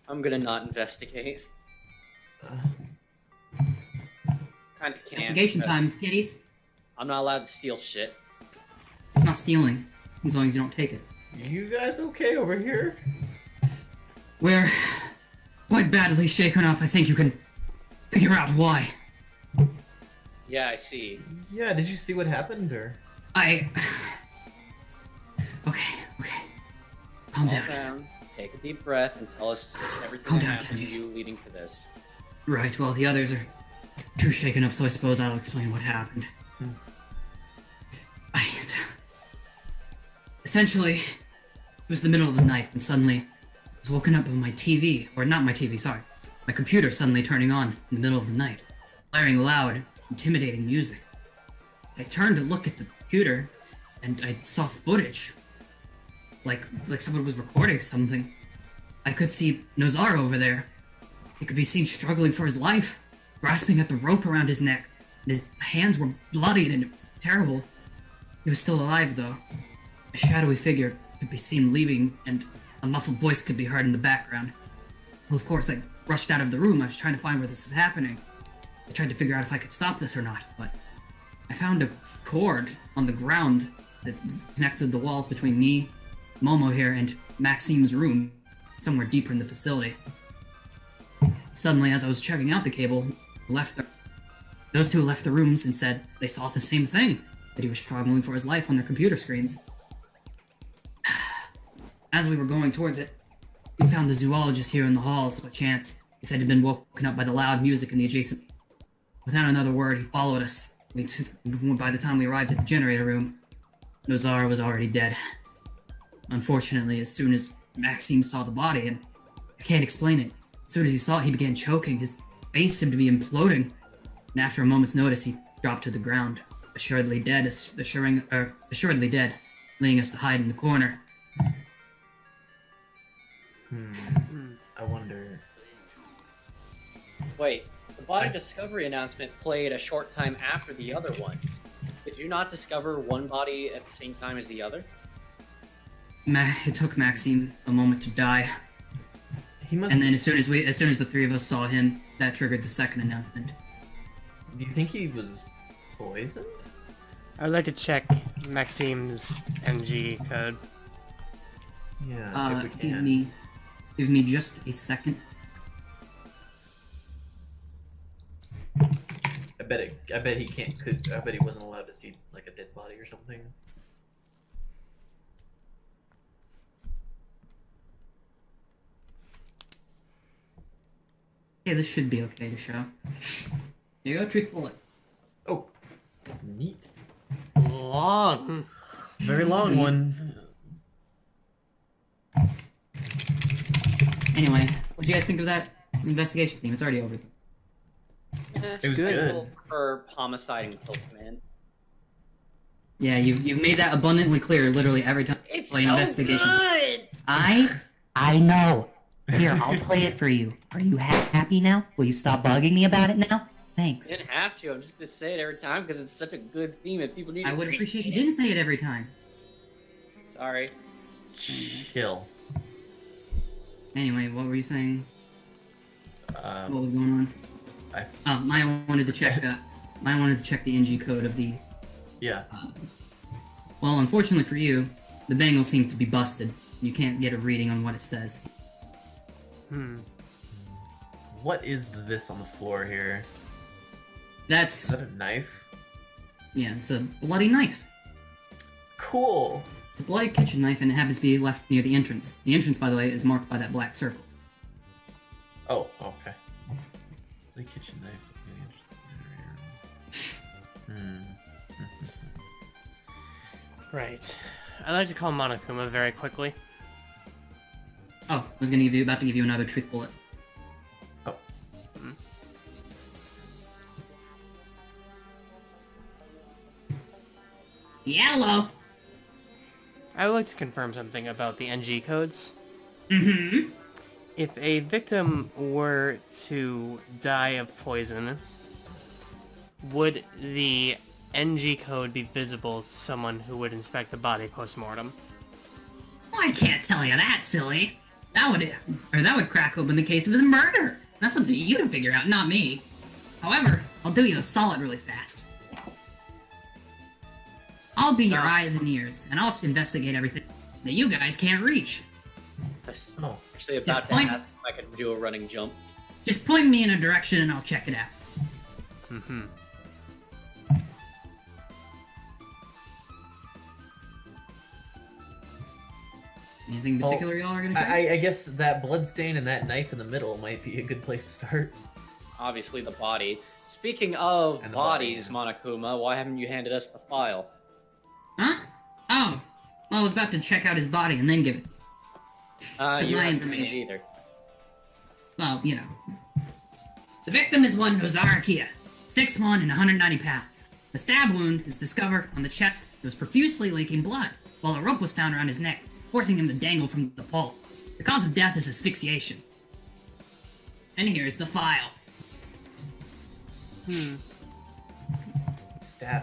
I'm gonna not investigate. Kind of can't. Investigation time, kiddies. I'm not allowed to steal shit. It's not stealing, as long as you don't take it. You guys okay over here? We're quite badly shaken up. I think you can figure out why. Yeah, I see. Yeah, did you see what happened, or? Okay. Calm Calm down. down. Take a deep breath and tell us everything Calm that down, happened to Kenji. you leading to this. Right, well, the others are too shaken up, so I suppose I'll explain what happened. Essentially, it was the middle of the night when suddenly I was woken up by my TV, or not my TV, sorry, my computer suddenly turning on in the middle of the night, blaring loud, intimidating music. I turned to look at the computer, and I saw footage, like someone was recording something. I could see Nozara over there. He could be seen struggling for his life, grasping at the rope around his neck, and his hands were bloodied and it was terrible. He was still alive, though. A shadowy figure could be seen leaving, and a muffled voice could be heard in the background. Well, of course, I rushed out of the room. I was trying to find where this is happening. I tried to figure out if I could stop this or not, but I found a cord on the ground that connected the walls between me, Momo here, and Maxim's room, somewhere deeper in the facility. Suddenly, as I was checking out the cable, those two left the rooms and said they saw the same thing, that he was struggling for his life on their computer screens. As we were going towards it, we found the zoologist here in the halls by chance. He said he'd been woken up by the loud music in the adjacent... Without another word, he followed us. By the time we arrived at the generator room, Nozara was already dead. Unfortunately, as soon as Maxim saw the body, and I can't explain it, as soon as he saw it, he began choking. His face seemed to be imploding, and after a moment's notice, he dropped to the ground, assuredly dead, leaving us to hide in the corner. I wonder... Wait, the body discovery announcement played a short time after the other one. Did you not discover one body at the same time as the other? It took Maxim a moment to die. And then as soon as the three of us saw him, that triggered the second announcement. Do you think he was poisoned? I'd like to check Maxim's NG code. Yeah, if we can. Give me just a second. I bet he can't. I bet he wasn't allowed to see like a dead body or something. Yeah, this should be okay to show. Here you go, trick bullet. Oh, neat. Long. Very long one. Anyway, what do you guys think of that investigation theme? It's already over. It was good. For homicide and kill command. Yeah, you've made that abundantly clear literally every time you It's play so investigation. good! I know. Here, I'll play it for you. Are you happy now? Will you stop bugging me about it now? Thanks. You didn't have to. I'm just gonna say it every time because it's such a good theme and people need to I would read appreciate it. if you didn't say it every time. Sorry. Chill. Anyway, what were you saying? What was going on? I Maya wanted to check. Maya wanted to check the NG code of the. Yeah. Well, unfortunately for you, the bangle seems to be busted. You can't get a reading on what it says. What is this on the floor here? Is That's that a knife? yeah, it's a bloody knife. Cool. It's a bloody kitchen knife, and it happens to be left near the entrance. The entrance, by the way, is marked by that black circle. Oh, okay. The kitchen knife. Right. I'd like to call Monokuma very quickly. Oh, I was about to give you another truth bullet. Oh. Yellow. I would like to confirm something about the NG codes. Mm-hmm. If a victim were to die of poison, would the NG code be visible to someone who would inspect the body post-mortem? I can't tell you that, silly. That would crack open the case of his murder. That's up to you to figure out, not me. However, I'll do you a solid really fast. I'll be your eyes and ears, and I'll investigate everything that you guys can't reach. I was Oh. actually about Just to point- ask if I could do a running jump. Just point me in a direction and I'll check it out. Mm-hmm. Anything in particular y'all are gonna check? I guess that bloodstain and that knife in the middle might be a good place to start. Obviously, the body. Speaking of And the body, bodies, yeah. Monokuma, why haven't you handed us the file? Huh? Oh. Well, I was about to check out his body and then give it to you. That's You my haven't seen it information. either. Well, you know. The victim is one Nozara Kia, 6'1" and 190 pounds. A stab wound is discovered on the chest that was profusely leaking blood, while a rope was found around his neck, forcing him to dangle from the pole. The cause of death is asphyxiation. And here's the file. Hmm.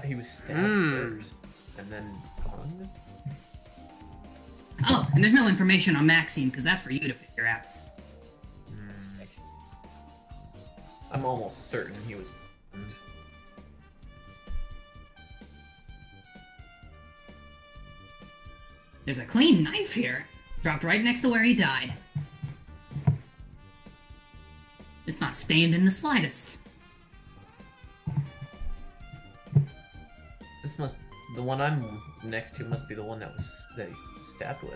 He was stabbed first, and then hung? Oh, and there's no information on Maxim, because that's for you to figure out. I'm almost certain he was burned. There's a clean knife here, dropped right next to where he died. It's not stained in the slightest. The one I'm next to must be the one that he stabbed with.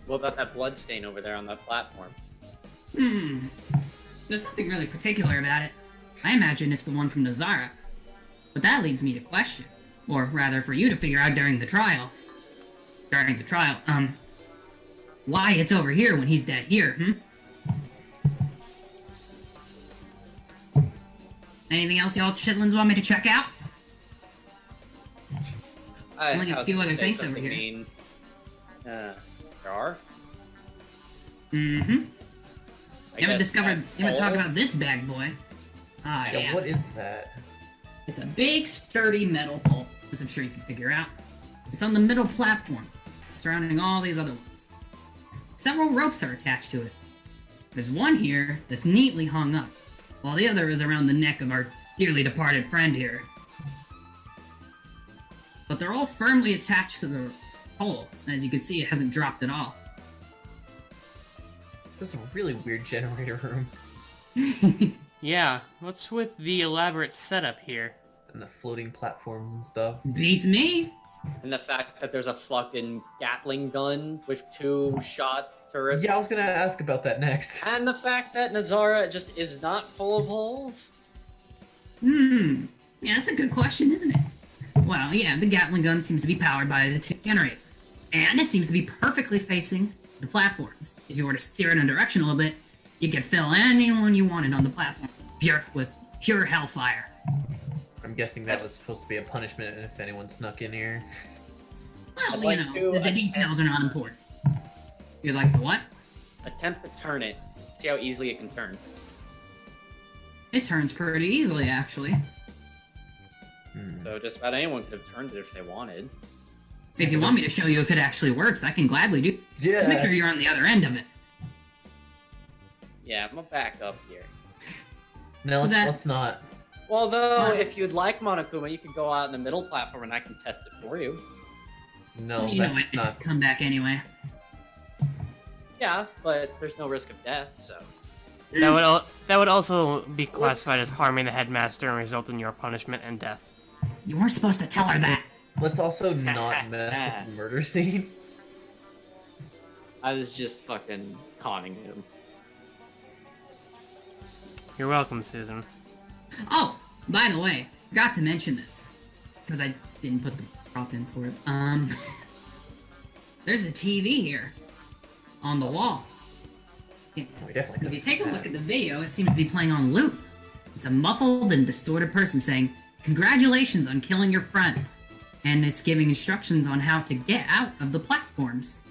What about that blood stain over there on that platform? There's nothing really particular about it. I imagine it's the one from Nozara. But that leads me to question, or rather for you to figure out during the trial. Why it's over here when he's dead here, Anything else y'all chitlins want me to check out? Only a was few gonna other say things over something here. mean. There are? You I haven't guess discovered, that you haven't talked pole? about this bad boy. Ah, Yeah, yeah. what is that? It's a big, sturdy metal pole, as I'm sure you can figure out. It's on the middle platform, surrounding all these other ones. Several ropes are attached to it. There's one here that's neatly hung up, while the other is around the neck of our dearly departed friend here. But they're all firmly attached to the pole, and as you can see, it hasn't dropped at all. This is a really weird generator room. Yeah, what's with the elaborate setup here? And the floating platforms and stuff. Beats me! And the fact that there's a fucking Gatling gun with 2-shot turrets. Yeah, I was gonna ask about that next. And the fact that Nozara just is not full of holes. Yeah, that's a good question, isn't it? Well, yeah, the Gatling gun seems to be powered by the generator. And it seems to be perfectly facing the platforms. If you were to steer it in a direction a little bit, you could fill anyone you wanted on the platform with pure hellfire. I'm guessing that was supposed to be a punishment if anyone snuck in here. Well, I'd you like know, to the details are not important. You like the what? Attempt to turn it. See how easily it can turn. It turns pretty easily, actually. So just about anyone could have turned it if they wanted. If you want me to show you if it actually works, I can gladly do. Yeah. Just make sure you're on the other end of it. Yeah, I'm gonna back up here. No, That- let's not. Well, though, What? if you'd like, Monokuma, you could go out in the middle platform and I can test it for you. No, You know that's it, not. just come back anyway. Yeah, but there's no risk of death, so. That would also be classified as harming the headmaster and result in your punishment and death. You weren't supposed to tell her that. Let's also not mess with the murder scene. I was just fucking conning him. You're welcome, Susan. Oh, by the way, forgot to mention this because I didn't put the prop in for it. There's a TV here on the wall. We definitely If you could've take a seen look that. at the video, it seems to be playing on loop. It's a muffled and distorted person saying, "Congratulations on killing your friend," and it's giving instructions on how to get out of the platforms.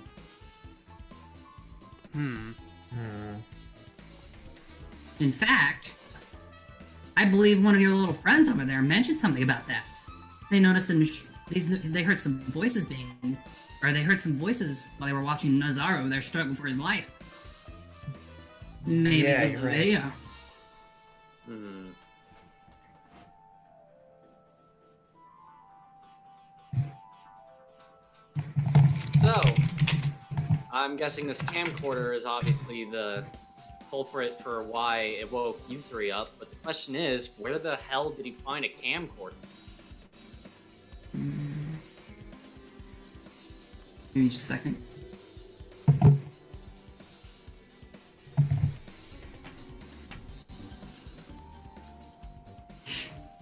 In fact, I believe one of your little friends over there mentioned something about that. They noticed they heard some voices being Or they heard some voices while they were watching Nozara over there struggle for his life. Maybe Yeah, it was you're the right. video. Hmm. So, I'm guessing this camcorder is obviously the culprit for why it woke you three up, but the question is, where the hell did he find a camcorder? Give me just a second.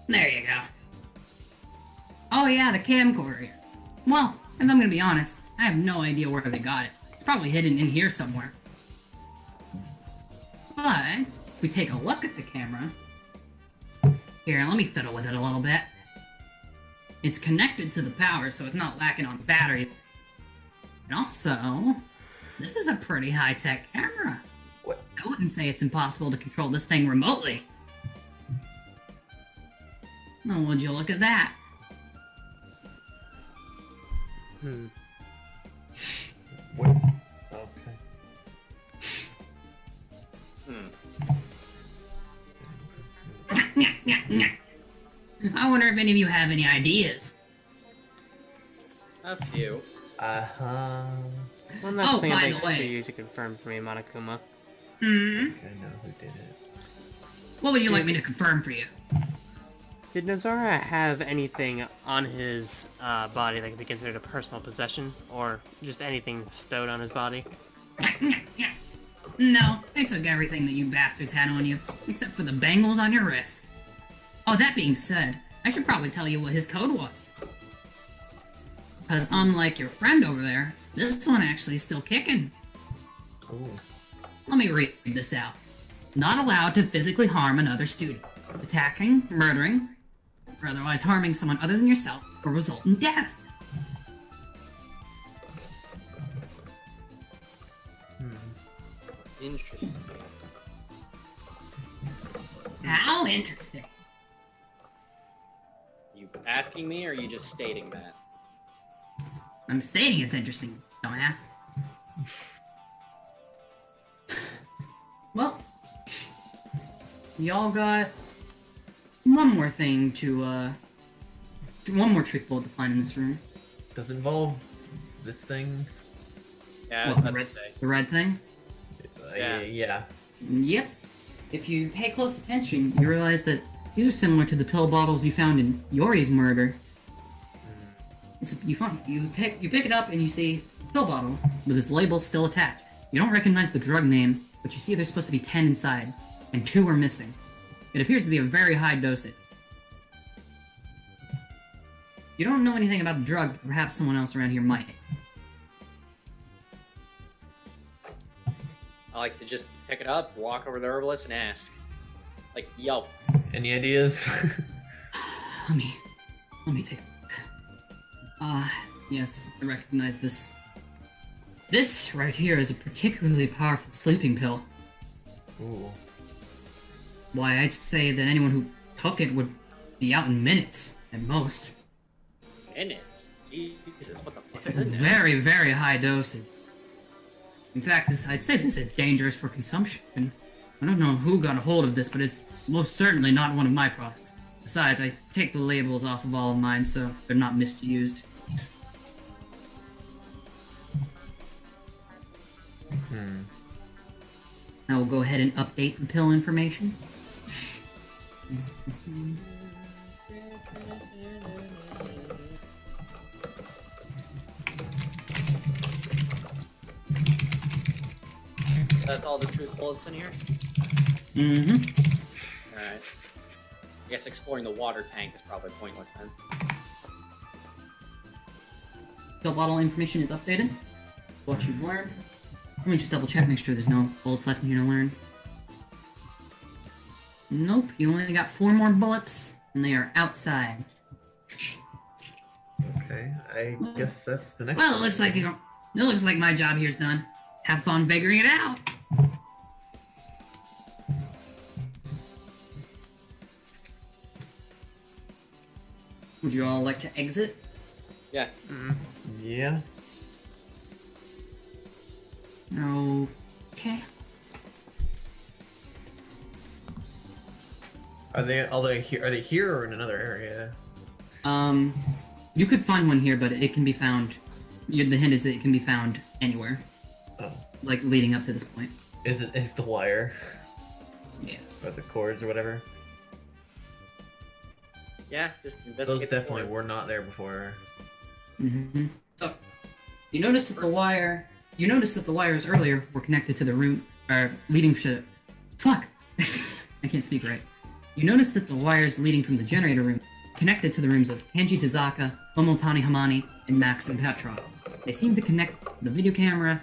There you go. Oh yeah, the camcorder. Well, if I'm gonna be honest, I have no idea where they got it. It's probably hidden in here somewhere. But, if we take a look at the camera... Here, let me fiddle with it a little bit. It's connected to the power, so it's not lacking on battery. And also, this is a pretty high-tech camera. What? I wouldn't say it's impossible to control this thing remotely. Oh, would you look at that? What? Okay. I wonder if any of you have any ideas. A few. One last Oh, thing by I'd the like for way. you to confirm for me, Monokuma. I know who did it. What would you like me to confirm for you? Did Nozara have anything on his body that could be considered a personal possession, or just anything stowed on his body? No, I took everything that you bastards had on you, except for the bangles on your wrist. Oh, that being said, I should probably tell you what his code was. Because unlike your friend over there, this one actually is still kicking. Ooh. Let me read this out. Not allowed to physically harm another student. Attacking, murdering, or otherwise harming someone other than yourself will result in death. Interesting. How interesting. You asking me, or are you just stating that? I'm stating it's interesting, dumbass. Well, y'all got one more thing one more trick bullet to find in this room. Does it involve this thing? Yeah, What, that's the red thing? Yeah. Yeah. Yep. If you pay close attention, you realize that these are similar to the pill bottles you found in Yori's murder. You pick it up and you see a pill bottle with its label still attached. You don't recognize the drug name, but you see there's supposed to be 10 inside, and 2 are missing. It appears to be a very high dosage. You don't know anything about the drug, but perhaps someone else around here might. I like to just pick it up, walk over to the herbalist, and ask. Like, yo. Any ideas? Let me take a look. Yes, I recognize this. This right here is a particularly powerful sleeping pill. Ooh. Why, I'd say that anyone who took it would be out in minutes, at most. Minutes? Jesus, what the fuck It's is a in there? very, very high dosage. In fact, I'd say this is dangerous for consumption. I don't know who got a hold of this, but it's most certainly not one of my products. Besides, I take the labels off of all of mine, so they're not misused. I will go ahead and update the pill information. That's all the truth bullets in here? Mm-hmm. Alright. I guess exploring the water tank is probably pointless then. Pill bottle information is updated. What you've learned. Let me just double check, make sure there's no bullets left in here to learn. Nope, you only got 4 more bullets, and they are outside. Okay, I guess that's the next Well, one. it looks like my job here's done. Have fun figuring it out. Would you all like to exit? Yeah. Yeah. Okay. Are they here? Are they here or in another area? You could find one here, but it can be found. The hint is that it can be found anywhere, Oh, like leading up to this point. is the wire Yeah. or the cords or whatever? Yeah, just investigate. Those the definitely cords. were not there before. Mm-hmm. So, you notice that the wire. You noticed that the wires earlier were connected to the room, or leading to. Fuck! I can't speak right. You noticed that the wires leading from the generator room connected to the rooms of Kenji Tazaka, Momotani Hamani, and Maxim Petrov. They seem to connect the video camera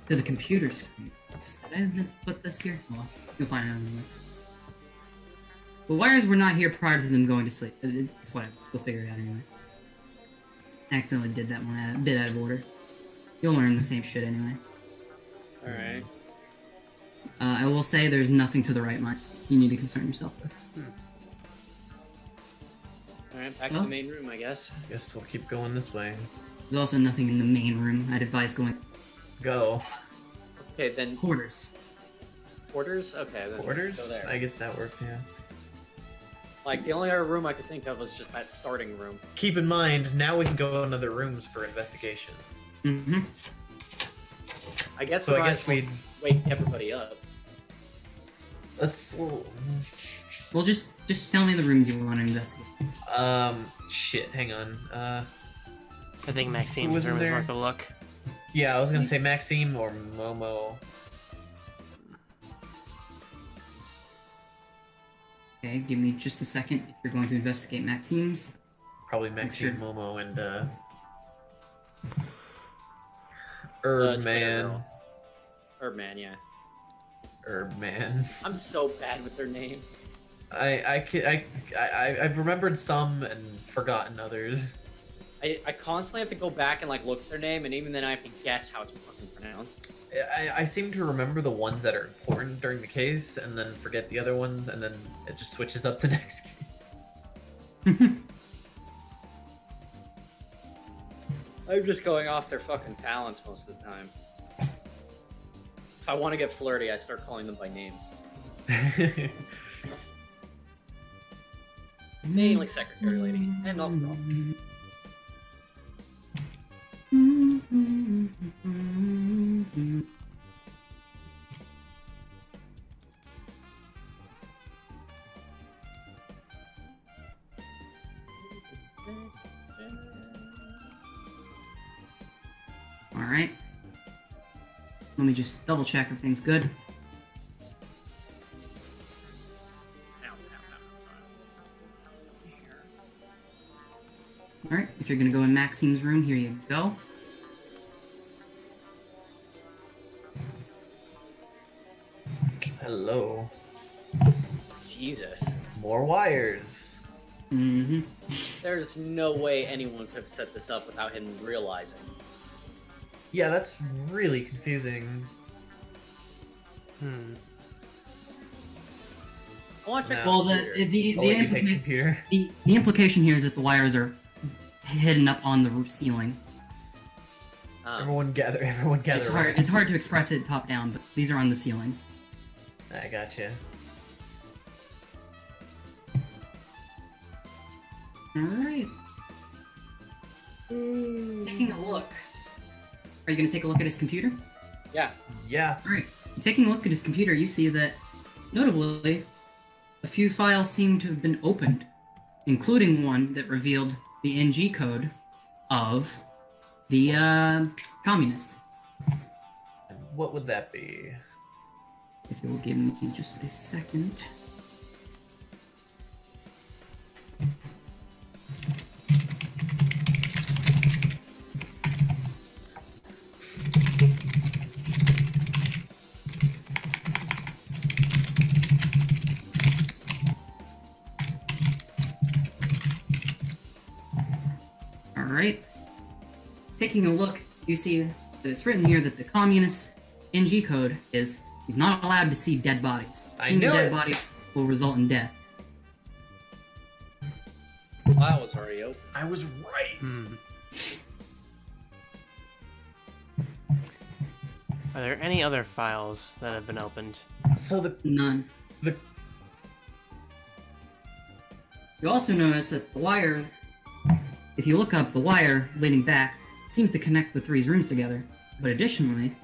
to the computer screen. Did I meant to put this here? Well, you'll find out anyway. The wires were not here prior to them going to sleep. It's whatever. We'll figure it out anyway. I accidentally did that one a bit out of order. You'll learn the same shit anyway. Alright. I will say there's nothing to the right mind you need to concern yourself with. Alright, back So? to the main room, I guess. Guess we'll keep going this way. There's also nothing in the main room. I'd advise going Go. Okay, then quarters. quarters? Okay, then Quarters? go there. I guess that works, yeah. Like, the only other room I could think of was just that starting room. Keep in mind, now we can go in other rooms for investigation. Mm-hmm. I guess So we I might guess as well we'd... wake everybody up. Let's... Well, just tell me the rooms you want to investigate. Shit, hang on. I think Who Maxim's was in room is there? worth a look. Yeah, I was gonna say Maxim or Momo. Okay, give me just a second if you're going to investigate Maxim's. Probably Maxim, Sure. Momo, and, Twitter Man. girl. Herb-man, yeah. Man. I'm so bad with their names. I've remembered some and forgotten others. I constantly have to go back and like look at their name, and even then I have to guess how it's fucking pronounced. I seem to remember the ones that are important during the case, and then forget the other ones, and then it just switches up to next game. I'm just going off their fucking talents most of the time. If I want to get flirty, I start calling them by name. Mainly secretary lady, and not girl. Alright. Let me just double check everything's good. Alright, if you're gonna go in Maxim's room, here you go. Hello. Jesus. More wires. Mm-hmm. There's no way anyone could have set this up without him realizing. Yeah, that's really confusing. Hmm. I want to check. No. Well, computer. the I'll let you take the implica- computer. the implication here is that the wires are hidden up on the roof ceiling. Everyone gather. Everyone gather. It's hard. around. It's hard to express it top down, but these are on the ceiling. I gotcha. All right. Taking a look. Are you gonna take a look at his computer? Yeah. Yeah. All right. Taking a look at his computer, you see that, notably, a few files seem to have been opened, including one that revealed the NG code of the communist. And what would that be? If you will give me just a second. Alright. Taking a look, you see that it's written here that the communist NG code is he's not allowed to see dead bodies. I Seeing a knew dead it. body will result in death. File was already open. I was right. Hmm. Are there any other files that have been opened? So None. the You also notice that the wire, if you look up, the wire leading back seems to connect the three rooms together. But additionally,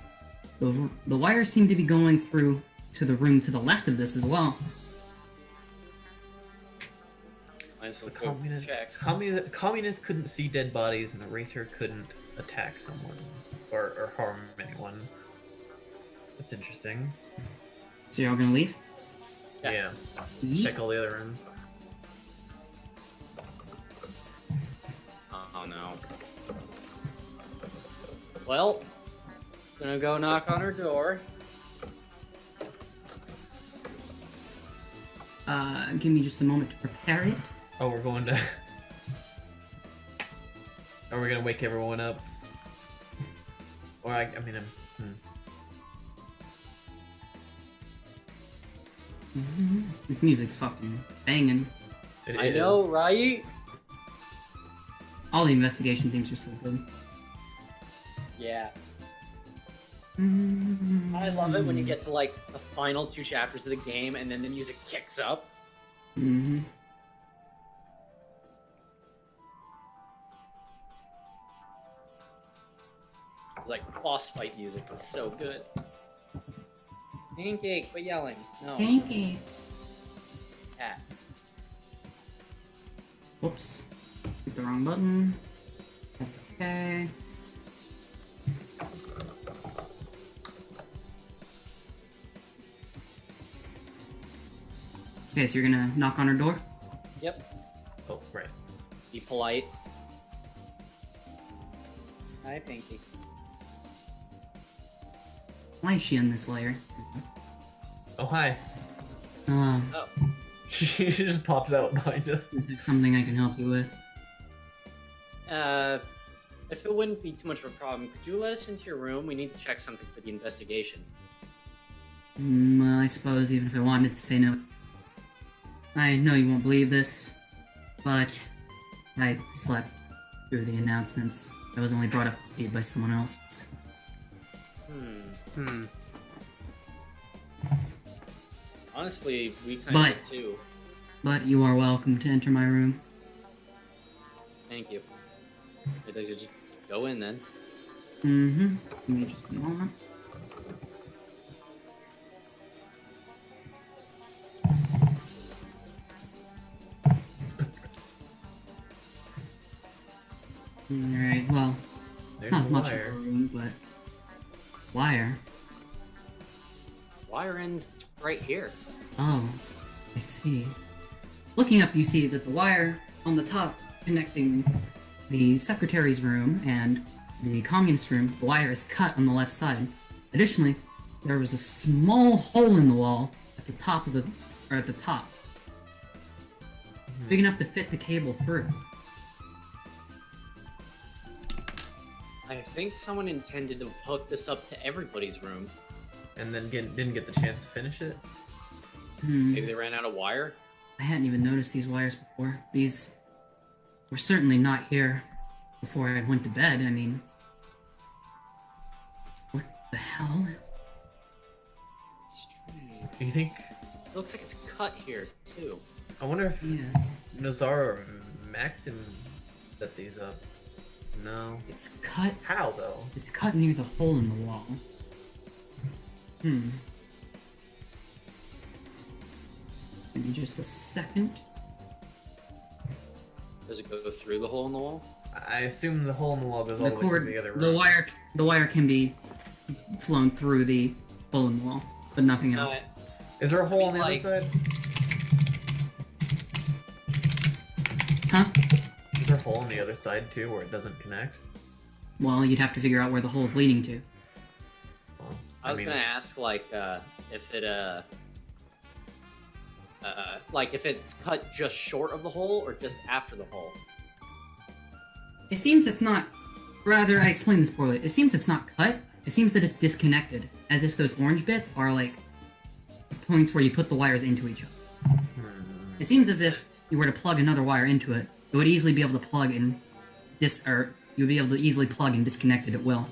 the wires seem to be going through to the room to the left of this as well. Might as well the go check. communists couldn't see dead bodies, and a racer couldn't attack someone or harm anyone. That's interesting. So you're all gonna leave? Yeah. Yeah. Check all the other rooms. Oh no. Well, gonna go knock on her door. Give me just a moment to prepare it. Oh, we're going to. Are we gonna wake everyone up? Or I mean, This music's fucking banging. it I is. know, right? All the investigation things are so good. Yeah. I love it when you get to like the final 2 chapters of the game and then the music kicks up. Mm-hmm. It's like boss fight music was so good. Pancake, quit yelling. No. Thank Cat. Whoops. Hit the wrong button. That's okay. Okay, so you're gonna knock on her door? Yep. Oh, right. Be polite. Hi, Pinky. Why is she on this layer? Oh, hi. Hello. Oh, She just pops out behind us. Is there something I can help you with? if it wouldn't be too much of a problem, could you let us into your room? We need to check something for the investigation. Well, I suppose even if I wanted to say no. I know you won't believe this, but I slept through the announcements. I was only brought up to speed by someone else. Honestly, we kind But- of did too. But you are welcome to enter my room. Thank you. I think you just go in then. Mm-hmm. Give me just a moment. Alright, well, it's There's not a much of wire. a room, but... Wire? Wire ends right here. Oh, I see. Looking up, you see that the wire on the top connecting the secretary's room and the communist room, the wire is cut on the left side. Additionally, there was a small hole in the wall at the top of the... or at the top. Big enough to fit the cable through. I think someone intended to hook this up to everybody's room. And then didn't get the chance to finish it. Maybe they ran out of wire? I hadn't even noticed these wires before. These were certainly not here before I went to bed. I mean... What the hell? Strange. Do you think? It looks like it's cut here, too. I wonder if Yes. Nozara or Maxim set these up. No. It's cut. How though? It's cut near the hole in the wall. Give me just a second. Does it go through the hole in the wall? I assume the hole in the wall goes all The the way cord, to the other room. the wire can be flown through the hole in the wall, but nothing else. Is there a hole on the like- other side? Huh? Is there a hole on the other side too, where it doesn't connect? Well, you'd have to figure out where the hole's leading to. Well, I was mean, gonna ask, like, if it, like, if it's cut just short of the hole or just after the hole. It seems it's not. Rather, I explained this poorly. It seems it's not cut. It seems that it's disconnected, as if those orange bits are like points where you put the wires into each other. It seems as if you were to plug another wire into it, it would easily be able to plug in or you would be able to easily plug and disconnect it at will.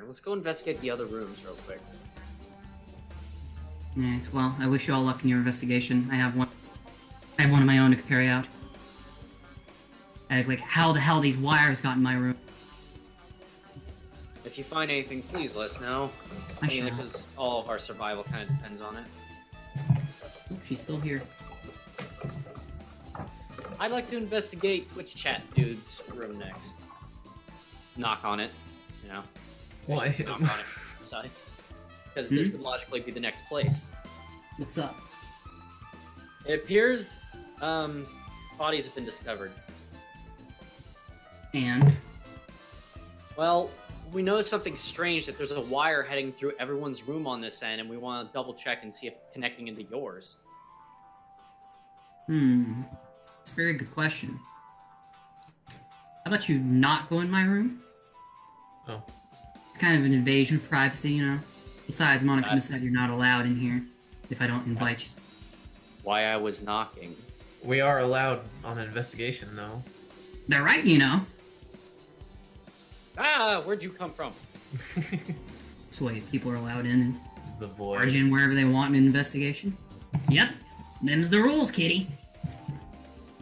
Let's go investigate the other rooms real quick. Alright, well, I wish you all luck in your investigation. I have one of my own to carry out. Like, how the hell these wires got in my room? If you find anything, please let us know. I shall. Because all of our survival kind of depends on it. Oh, she's still here. I'd like to investigate Twitch chat dude's room next. Knock on it, you know. Why? Knock on it. Sorry. Because this would logically be the next place. What's up? It appears bodies have been discovered. And? Well, we noticed something strange, that there's a wire heading through everyone's room on this end, and we want to double check and see if it's connecting into yours. It's a very good question. How about you not go in my room? Oh. It's kind of an invasion of privacy, you know? Besides, Monica said you're not allowed in here if I don't invite you. Why I was knocking. We are allowed on an investigation, though. They're right, you know. Ah, where'd you come from? That's why people are allowed in and The void. barge in wherever they want in an investigation. Yep, them's the rules, kitty.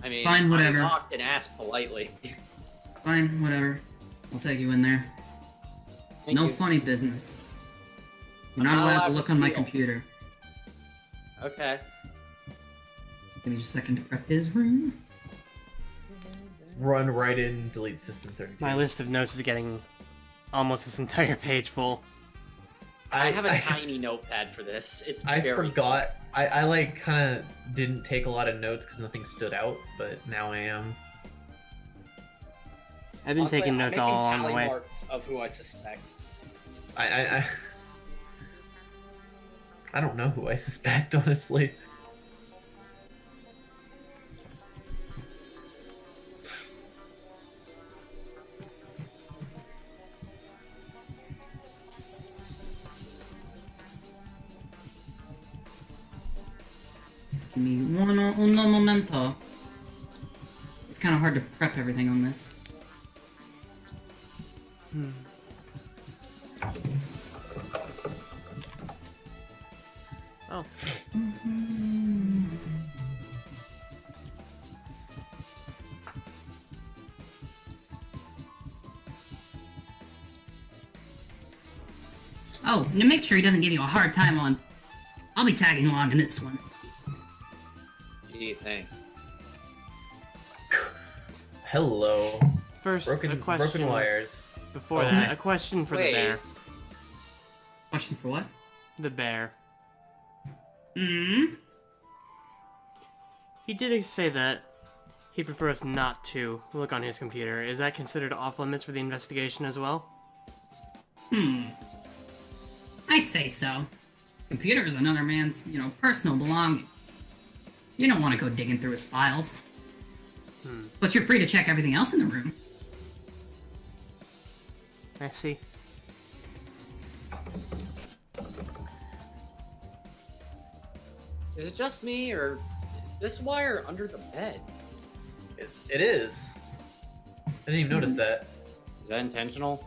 I mean, Fine, whatever. I knocked and asked politely. Fine, whatever. I'll take you in there. Thank No you. funny business. You're I'm not allowed to to look on my steal. computer. Okay. Give me just a second to prep his room. Run right in, delete system 32. My list of notes is getting almost this entire page full. I have a tiny notepad for this. It's I very forgot. I like kind of didn't take a lot of notes because nothing stood out, but now I am. I've been Honestly, taking I'm notes making all along the tally way. marks of who I suspect. I don't know who I suspect, honestly. Give me un momento. It's kind of hard to prep everything on this. Oh. Oh, and to make sure he doesn't give you a hard time on... I'll be tagging along in this one. Gee, thanks. Hello. First, a Broken question wires. before Okay. that. A question for Wait. the bear. Question for what? The bear. Hmm? He did say that he'd prefer us not to look on his computer. Is that considered off limits for the investigation as well? I'd say so. Computer is another man's, personal belonging. You don't want to go digging through his files. But you're free to check everything else in the room. I see. Is it just me, or is this wire under the bed? It is. I didn't even notice that. Is that intentional?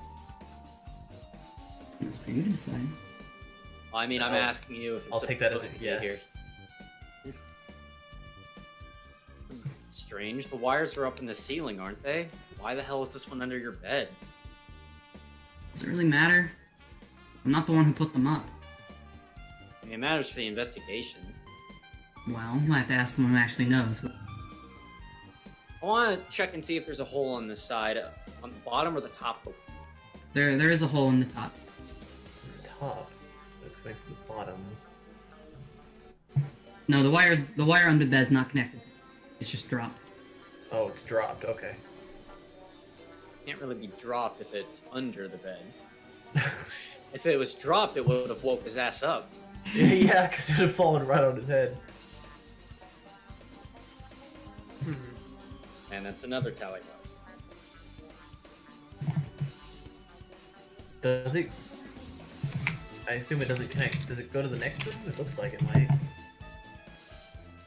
That's for you to decide. Well, I mean, I'm I'll- asking you if it's I'll take that as supposed a to be yes. here. Strange. The wires are up in the ceiling, aren't they? Why the hell is this one under your bed? Does it really matter? I'm not the one who put them up. I mean, it matters for the investigation. Well, you'll have to ask someone who actually knows. I want to check and see if there's a hole on this side, on the bottom or the top. There is a hole in the top. The top. It's coming from the bottom. No, the wire under the bed's not connected. It's just dropped. Oh, it's dropped. Okay. Can't really be dropped if it's under the bed. If it was dropped, it would have woke his ass up. Yeah, because it had fallen right on his head. And that's another tally mark. Does it? I assume it doesn't connect. Does it go to the next room? It looks like it might.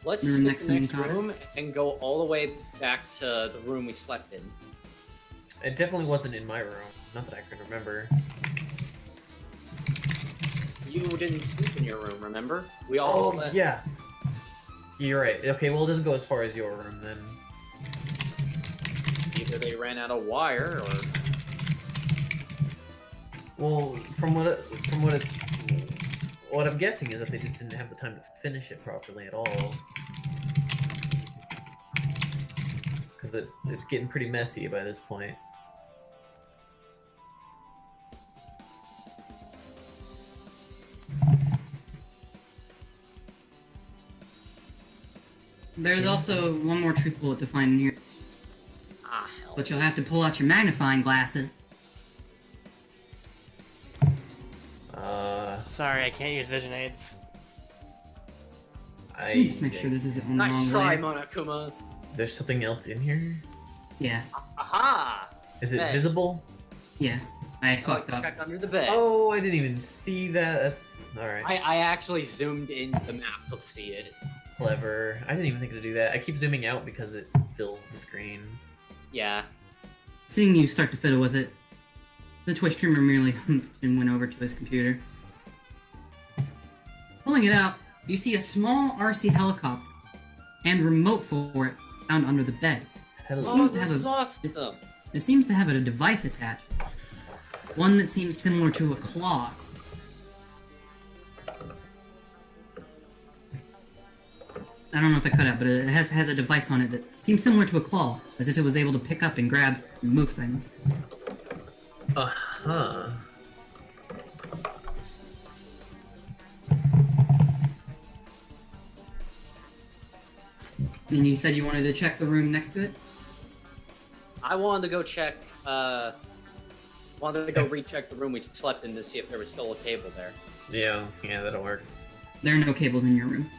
Let's Room skip next the to next Nozara's? room and go all the way back to the room we slept in. It definitely wasn't in my room. Not that I can remember. you didn't sleep in your room, remember? We all Oh, slept. yeah. You're right. Okay, well, it doesn't go as far as your room, then. Either they ran out of wire, or... Well, what I'm guessing is that they just didn't have the time to finish it properly at all. Because it's getting pretty messy by this point. There's also one more truth bullet to find in here, Ah, hell. but you'll have to pull out your magnifying glasses. Sorry, I can't use vision aids. Let me just make sure this isn't on the Nice wrong try, layer. Monokuma. There's something else in here? Yeah, Aha! Is it Hey. visible? yeah. I fucked up. Check under the bed. Oh, I didn't even see that. That's alright. I actually zoomed in the map to see it. Clever. I didn't even think to do that. I keep zooming out because it fills the screen. Yeah. Seeing you start to fiddle with it, the Twitch streamer merely humphed and went over to his computer. Pulling it out, you see a small RC helicopter and remote for it found under the bed. Hello. seems to this have is a- awesome. It seems to have a device attached. One that seems similar to a claw. I don't know if I cut out, but it has a device on it that seems similar to a claw, as if it was able to pick up and grab and move things. Uh-huh. And you said you wanted to check the room next to it? I wanted to go check, wanted to go recheck the room we slept in to see if there was still a cable there. Yeah, that'll work. There are no cables in your room.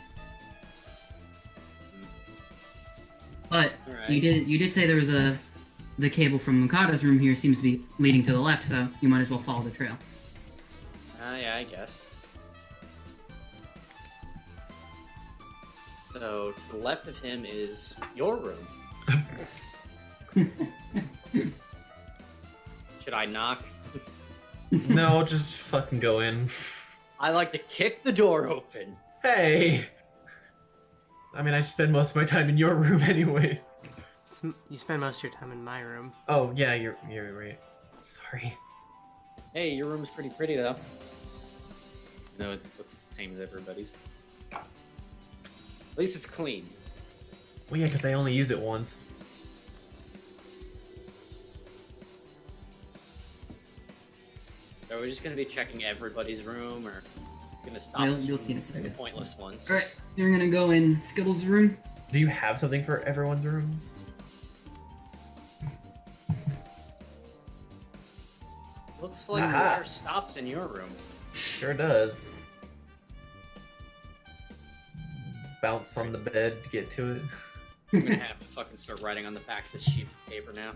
But Alright. you did say there was the cable from Mukata's room here seems to be leading to the left, so you might as well follow the trail. Yeah, I guess. So, to the left of him is your room. Should I knock? No, just fucking go in. I like to kick the door open. Hey! I mean, I spend most of my time in your room anyways. You spend most of your time in my room. Oh, yeah, you're right. Sorry. Hey, your room's pretty pretty though. No, it looks the same as everybody's. At least it's clean. Well, yeah, because I only use it once. So are we just gonna be checking everybody's room, or gonna stop You'll- us you'll from see in a second. the pointless ones? Alright, you're gonna go in Skittles' room. Do you have something for everyone's room? Looks like Aha. water stops in your room. Sure does. Bounce on the bed to get to it. I'm gonna have to fucking start writing on the back of this sheet of paper now.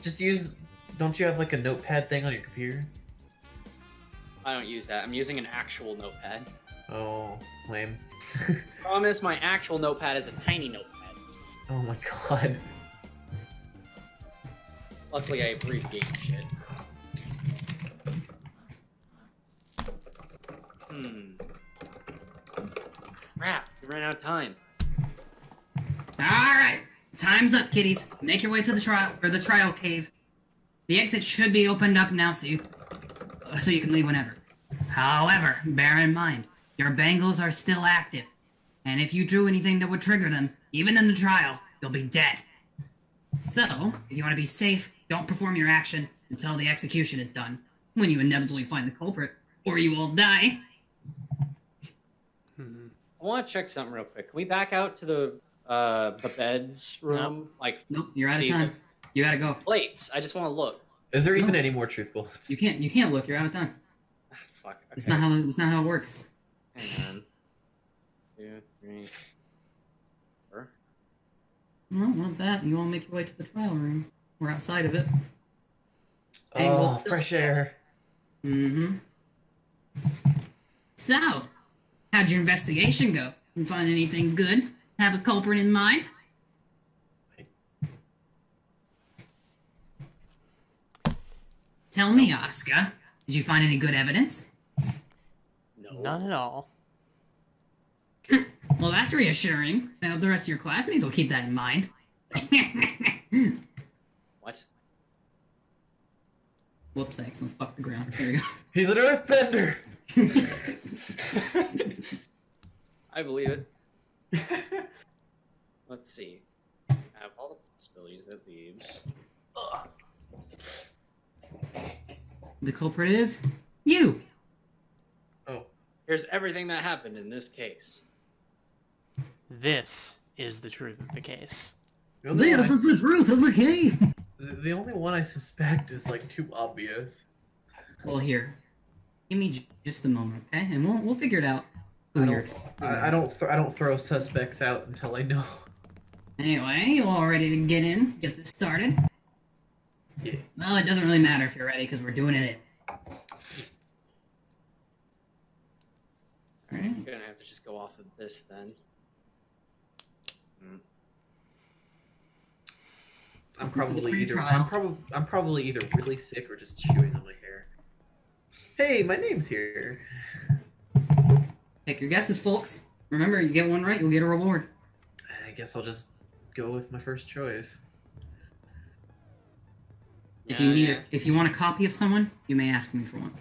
Just use... Don't you have like a notepad thing on your computer? I don't use that. I'm using an actual notepad. Oh, lame. Problem is, my actual notepad is a tiny notepad. Oh my god. Luckily, I abbreviate shit. Crap, we ran out of time. Alright, time's up, kiddies. Make your way to the trial cave. The exit should be opened up now so you can leave whenever. However, bear in mind, your bangles are still active. And if you drew anything that would trigger them, even in the trial, you'll be dead. So, if you want to be safe, don't perform your action until the execution is done, when you inevitably find the culprit, or you will die. I want to check something real quick. Can we back out to the bed's room? Nope. Like, Nope, you're out of see time. You gotta go. the plates. I just want to look. Is there even No. any more truth bullets? You can't look, you're out of time. Ah, fuck. Okay. It's not how it works. Hang on. 2, 3, 4. Well, not that. You want to make your way to the trial room. We're outside of it. Hey, we'll Oh, still- fresh air. Mm-hmm. So, how'd your investigation go? You find anything good? Have a culprit in mind? Tell me, Asuka. Did you find any good evidence? None at all. Well, that's reassuring. I hope the rest of your classmates will keep that in mind. What? Whoops, I accidentally fucked the ground. There we go. He's an earthbender! I believe it. Let's see. I have all the possibilities that leaves. The culprit is you. Oh. Here's everything that happened in this case. This is the truth of the case. The only one is the truth of the case. the only one I suspect is like too obvious. Well, here, give me just a moment, okay? And we'll figure it out. I don't throw suspects out until I know. Anyway, you all ready to get this started? Yeah. Well, it doesn't really matter if you're ready because we're doing it. Alright. I'm gonna have to just go off of this then. I'm Welcome to the probably either pre-trial. I'm probably either really sick or just chewing on my hair. Hey, my name's here. Take your guesses, folks. Remember, you get one right, you'll get a reward. I guess I'll just go with my first choice. If you want a copy of someone, you may ask me for one.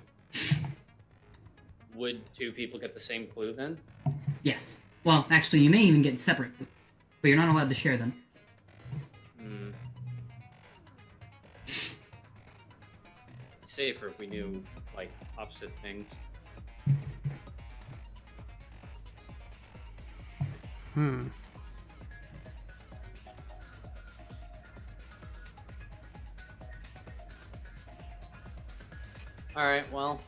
Would two people get the same clue then? Yes. Well, actually, you may even get separate, but you're not allowed to share them. Hmm. Safer if we knew, like, opposite things. Hmm. Alright, well,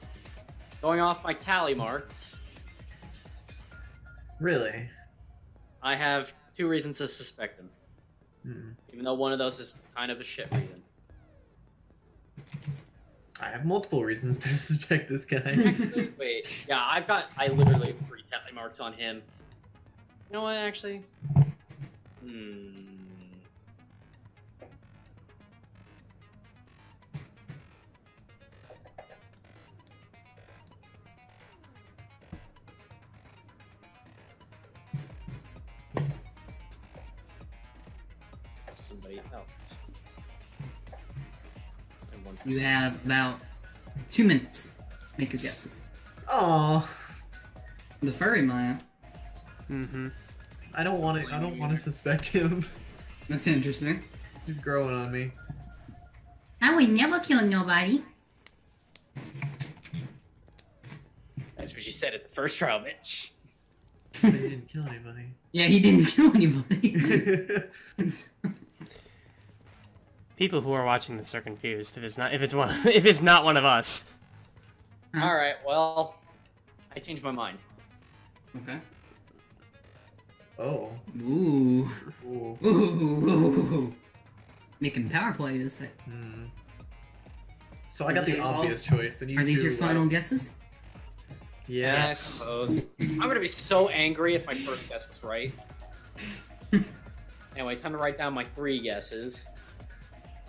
going off my tally marks, Really? I have 2 reasons to suspect him. Hmm. Even though one of those is kind of a shit reason. I have multiple reasons to suspect this guy. Actually, wait. Yeah, I literally have 3 tally marks on him. You know what, actually? Somebody else. And one You person. have about 2 minutes. Make your guesses. Aw, The furry Maya. Mm-hmm. I don't want to suspect him. That's interesting. He's growing on me. I would never kill nobody. That's what you said at the first trial, bitch. I didn't kill anybody. Yeah, he didn't kill anybody. People who are watching this are confused if it's not one of us. Huh. Alright, well, I changed my mind. Okay. Oh. Ooh. Ooh. Ooh. Making power plays. Hmm. So I got Is the it all- obvious choice. And you Are these two, your final guesses? Yeah. I Yes. suppose. I'm gonna be so angry if my first guess was right. Anyway, time to write down my 3 guesses.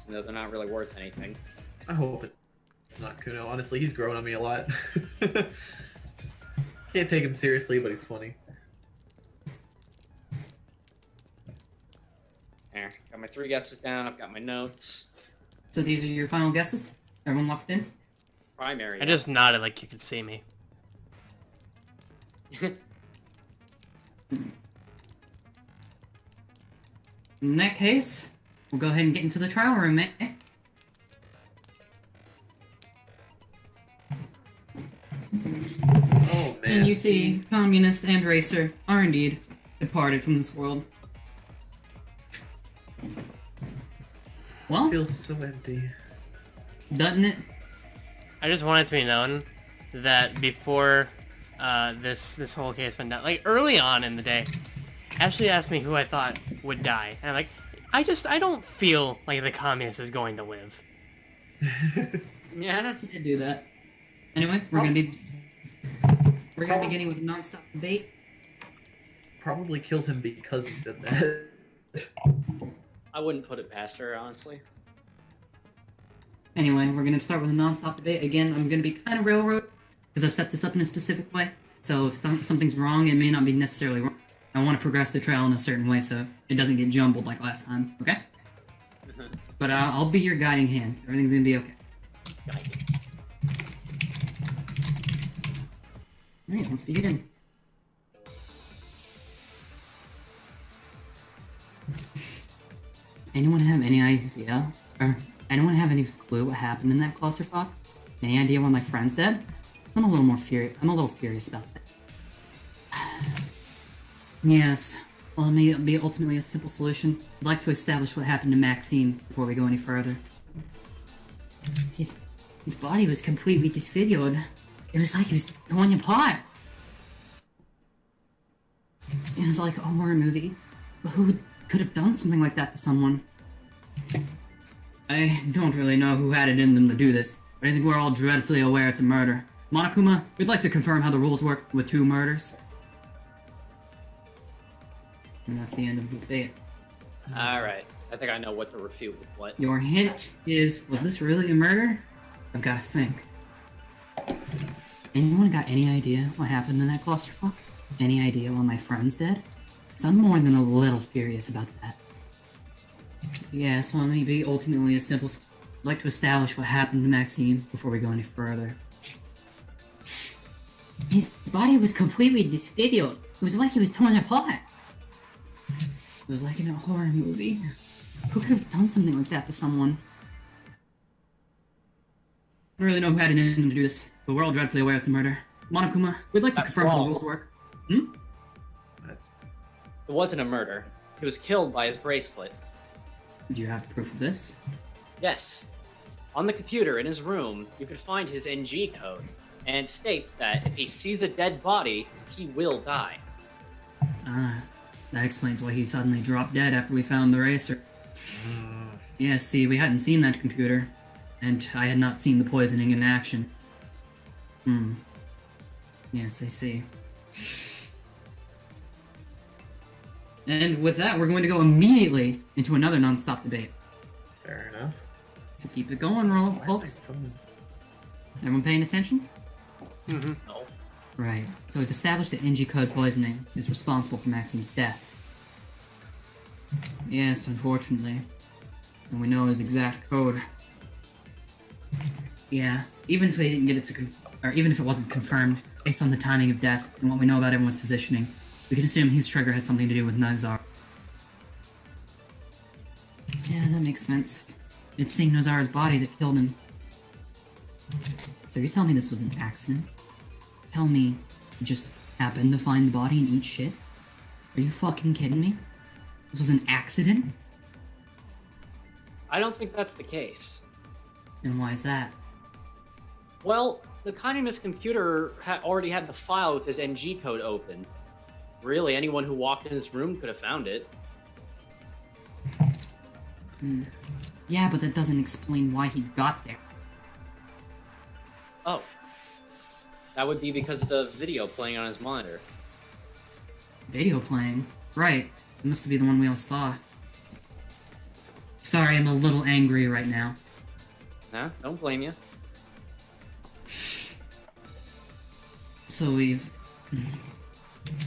Even though they're not really worth anything. I hope it's not Kuno. Honestly, he's growing on me a lot. Can't take him seriously, but he's funny. There, got my 3 guesses down, I've got my notes. So these are your final guesses? Everyone locked in? Primary. I just nodded like you could see me. In that case, we'll go ahead and get into the trial room, eh? Oh man. And you see, Communist and Racer are indeed departed from this world. Well, Feels so empty. doesn't it? I just want it to be known that before this whole case went down, like early on in the day, Ashley asked me who I thought would die, and I'm like, I don't feel like the communist is going to live. Yeah? I did do that. Anyway, we're gonna be beginning with a non-stop debate. Probably killed him because you said that. I wouldn't put it past her, honestly. Anyway, we're gonna start with a non-stop debate. Again, I'm gonna be kind of railroad because I've set this up in a specific way. So if something's wrong, it may not be necessarily wrong. I want to progress the trial in a certain way so it doesn't get jumbled like last time, okay? But I'll be your guiding hand. Everything's gonna be okay. Alright, let's begin. Anyone have any idea? Or anyone have any clue what happened in that clusterfuck? Any idea why my friend's dead? I'm a little furious about that. Yes. Well, it may be ultimately a simple solution. I'd like to establish what happened to Maxim before we go any further. His body was completely disfigured. It was like he was torn apart. It was like a horror movie. But who could have done something like that to someone? I don't really know who had it in them to do this, but I think we're all dreadfully aware it's a murder. Monokuma, we'd like to confirm how the rules work with 2 murders. And that's the end of this debate. Alright, I think I know what to refute with what. Your hint is, was this really a murder? I've got to think. Anyone got any idea what happened in that clusterfuck? Any idea why my friend's dead? 'Cause I'm more than a little furious about that. Yes, well, maybe ultimately as simple as I'd like to establish what happened to Maxime before we go any further. His body was completely disfigured. It was like he was torn apart. It was like in a horror movie. Who could have done something like that to someone? I don't really know who had it in them to do this, but we're all dreadfully aware it's a murder. Monokuma, we'd like to confirm how the rules work. That's It wasn't a murder. He was killed by his bracelet. Do you have proof of this? Yes. On the computer in his room, you could find his NG code, and it states that if he sees a dead body, he will die. Ah, that explains why he suddenly dropped dead after we found the racer. Yeah, see, we hadn't seen that computer, and I had not seen the poisoning in action. Yes, I see. And with that, we're going to go immediately into another non-stop debate. fair enough. So keep it going, roll, folks. Everyone paying attention? Mm-hmm. No. Right. So we've established that NG code poisoning is responsible for Maxim's death. Yes, unfortunately. And we know his exact code. Yeah, even if they didn't get it to or even if it wasn't confirmed, based on the timing of death and what we know about everyone's positioning, we can assume his trigger has something to do with Nozara. Yeah, that makes sense. It's seeing Nozara's body that killed him. So you're telling me this was an accident? Tell me you just happened to find the body and eat shit? Are you fucking kidding me? This was an accident? I don't think that's the case. And why is that? Well, the Kanima's computer already had the file with his NG code open. Really, anyone who walked in his room could have found it. Yeah, but that doesn't explain why he got there. Oh. That would be because of the video playing on his monitor. Video playing? Right. It must be the one we all saw. Sorry, I'm a little angry right now. Nah, don't blame you. So we've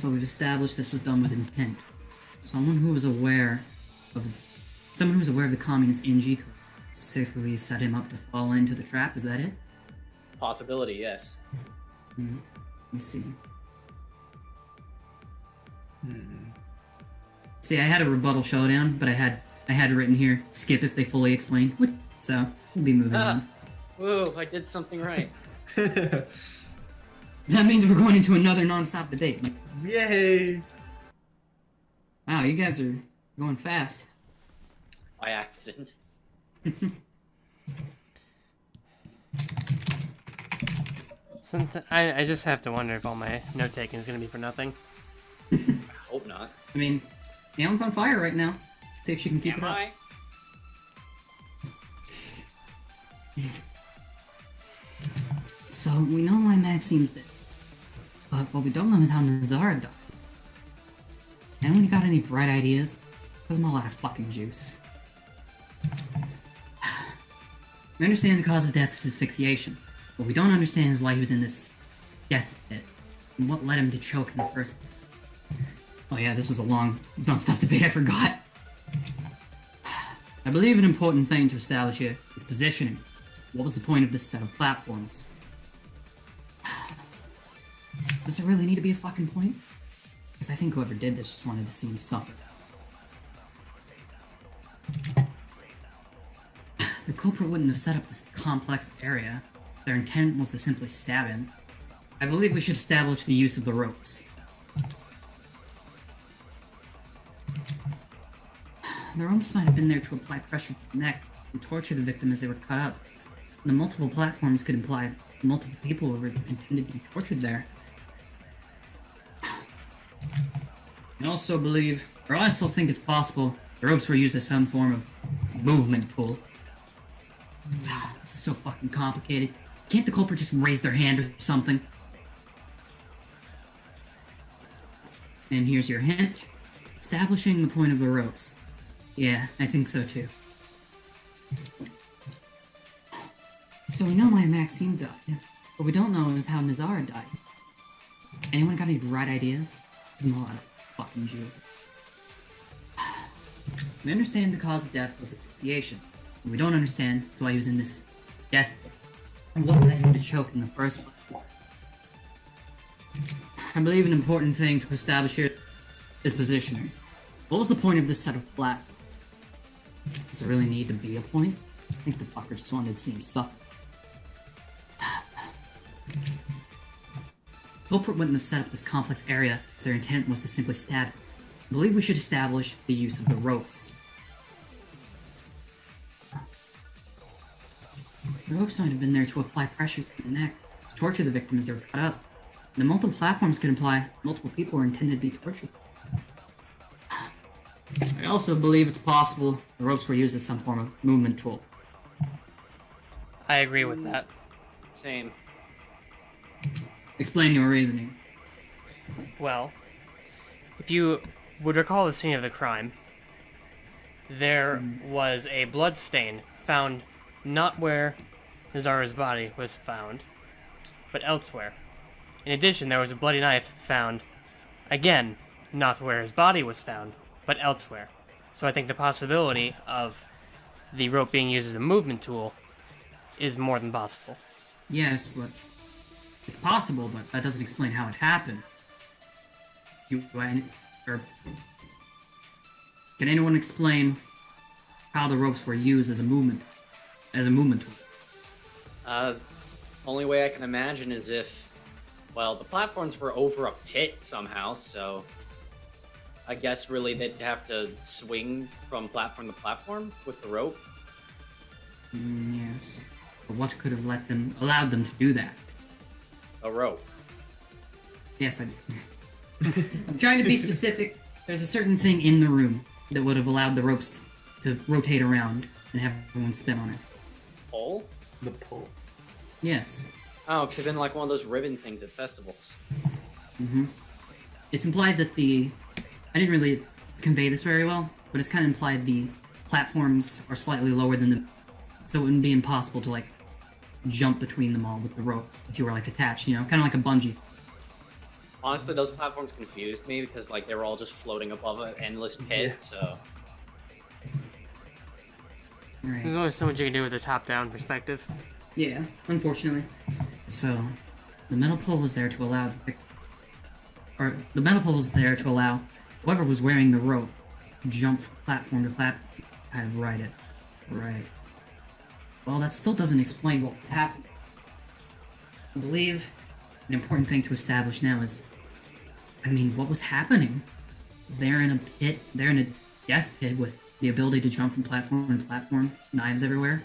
established this was done with intent. Someone who was aware of the communist NG code specifically set him up to fall into the trap. Is that it? Possibility, yes. Let me see. See, I had a rebuttal showdown, but I had written here, skip if they fully explain. So, we'll be moving on. Whoa, I did something right. That means we're going into another non-stop debate. Yay! Wow, you guys are going fast. By accident. I just have to wonder if all my note taking is going to be for nothing. I hope not. I mean, Alan's on fire right now. See if she can keep Am it up. I? So, we know why Maxim's dead. But what we don't know is how Nozara died. Anyone got any bright ideas? Because I'm all out of fucking juice. We understand the cause of death is asphyxiation. What we don't understand is why he was in this death pit. And what led him to choke in the first... Oh yeah, this was a long, non-stop debate, I forgot. I believe an important thing to establish here is positioning. What was the point of this set of platforms? Does there really need to be a fucking point? Because I think whoever did this just wanted to seem something. The culprit wouldn't have set up this complex area. Their intent was to simply stab him. I believe we should establish the use of the ropes. The ropes might have been there to apply pressure to the neck and torture the victim as they were cut up. The multiple platforms could imply multiple people were intended to be tortured there. I also believe, or I also think it's possible, the ropes were used as some form of movement tool. This is so fucking complicated. Can't the culprit just raise their hand or something? And here's your hint. Establishing the point of the ropes. Yeah, I think so too. So we know why Maxim died. What we don't know is how Nozara died. Anyone got any bright ideas? There's a lot of fucking Jews. We understand the cause of death was asphyxiation. What we don't understand is why he was in this death pit. And what led him to choke in the first place. I believe an important thing to establish here is positioning. What was the point of this set of platforms? Does there really need to be a point? I think the fucker just wanted to see him suffer. Culprit wouldn't have set up this complex area if their intent was to simply stab him. I believe we should establish the use of the ropes. The ropes might have been there to apply pressure to the neck, to torture the victim as they were cut up. The multiple platforms could imply multiple people were intended to be tortured. I also believe it's possible the ropes were used as some form of movement tool. I agree with that. Same. Explain your reasoning. Well, if you would recall the scene of the crime, there was a blood stain found not where Nozara's body was found, but elsewhere. In addition, there was a bloody knife found, again, not where his body was found, but elsewhere. So I think the possibility of the rope being used as a movement tool is more than possible. Yes, but it's possible, but that doesn't explain how it happened. Can anyone explain how the ropes were used as a movement tool? Only way I can imagine is if, well, the platforms were over a pit somehow, so I guess really they'd have to swing from platform to platform with the rope. Yes. But what could have allowed them to do that? A rope. Yes, I'm trying to be specific. There's a certain thing in the room that would have allowed the ropes to rotate around and have everyone spin on it. Pole? The pull. Yes. Oh, because then like one of those ribbon things at festivals. Mm-hmm. It's implied that I didn't really convey this very well, but it's kind of implied the platforms are slightly lower than the... So it wouldn't be impossible to, like, jump between them all with the rope if you were, like, attached, you know? Kind of like a bungee. Honestly, those platforms confused me because like they were all just floating above an endless pit, Yeah. so... There's Right. only so much you can do with a top-down perspective. Yeah, unfortunately. So, the metal pole was there to allow the metal pole was there to allow whoever was wearing the rope to jump from platform to platform. Kind of ride it. Right. Well, that still doesn't explain what was happening. I believe an important thing to establish now is, what was happening? They're in a pit, they're in a death pit with the ability to jump from platform to platform, knives everywhere.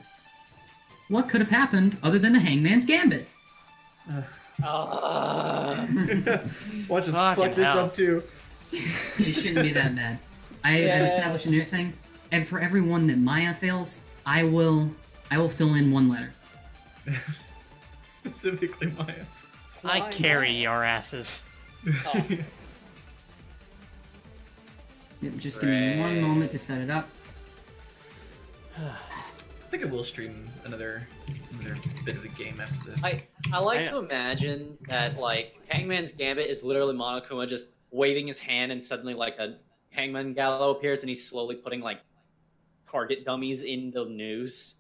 What could have happened other than a hangman's gambit? Watch us Fucking fuck this hell. up too. It shouldn't be that bad. I've established a new thing, and for every one that Maya fails, I will fill in one letter. Specifically Maya. I Why carry not? your asses. Oh. Yep, just give me one moment to set it up. I think I will stream another bit of the game after this. I like to imagine that like Hangman's Gambit is literally Monokuma just waving his hand and suddenly like a Hangman Gallo appears and he's slowly putting like target dummies in the news.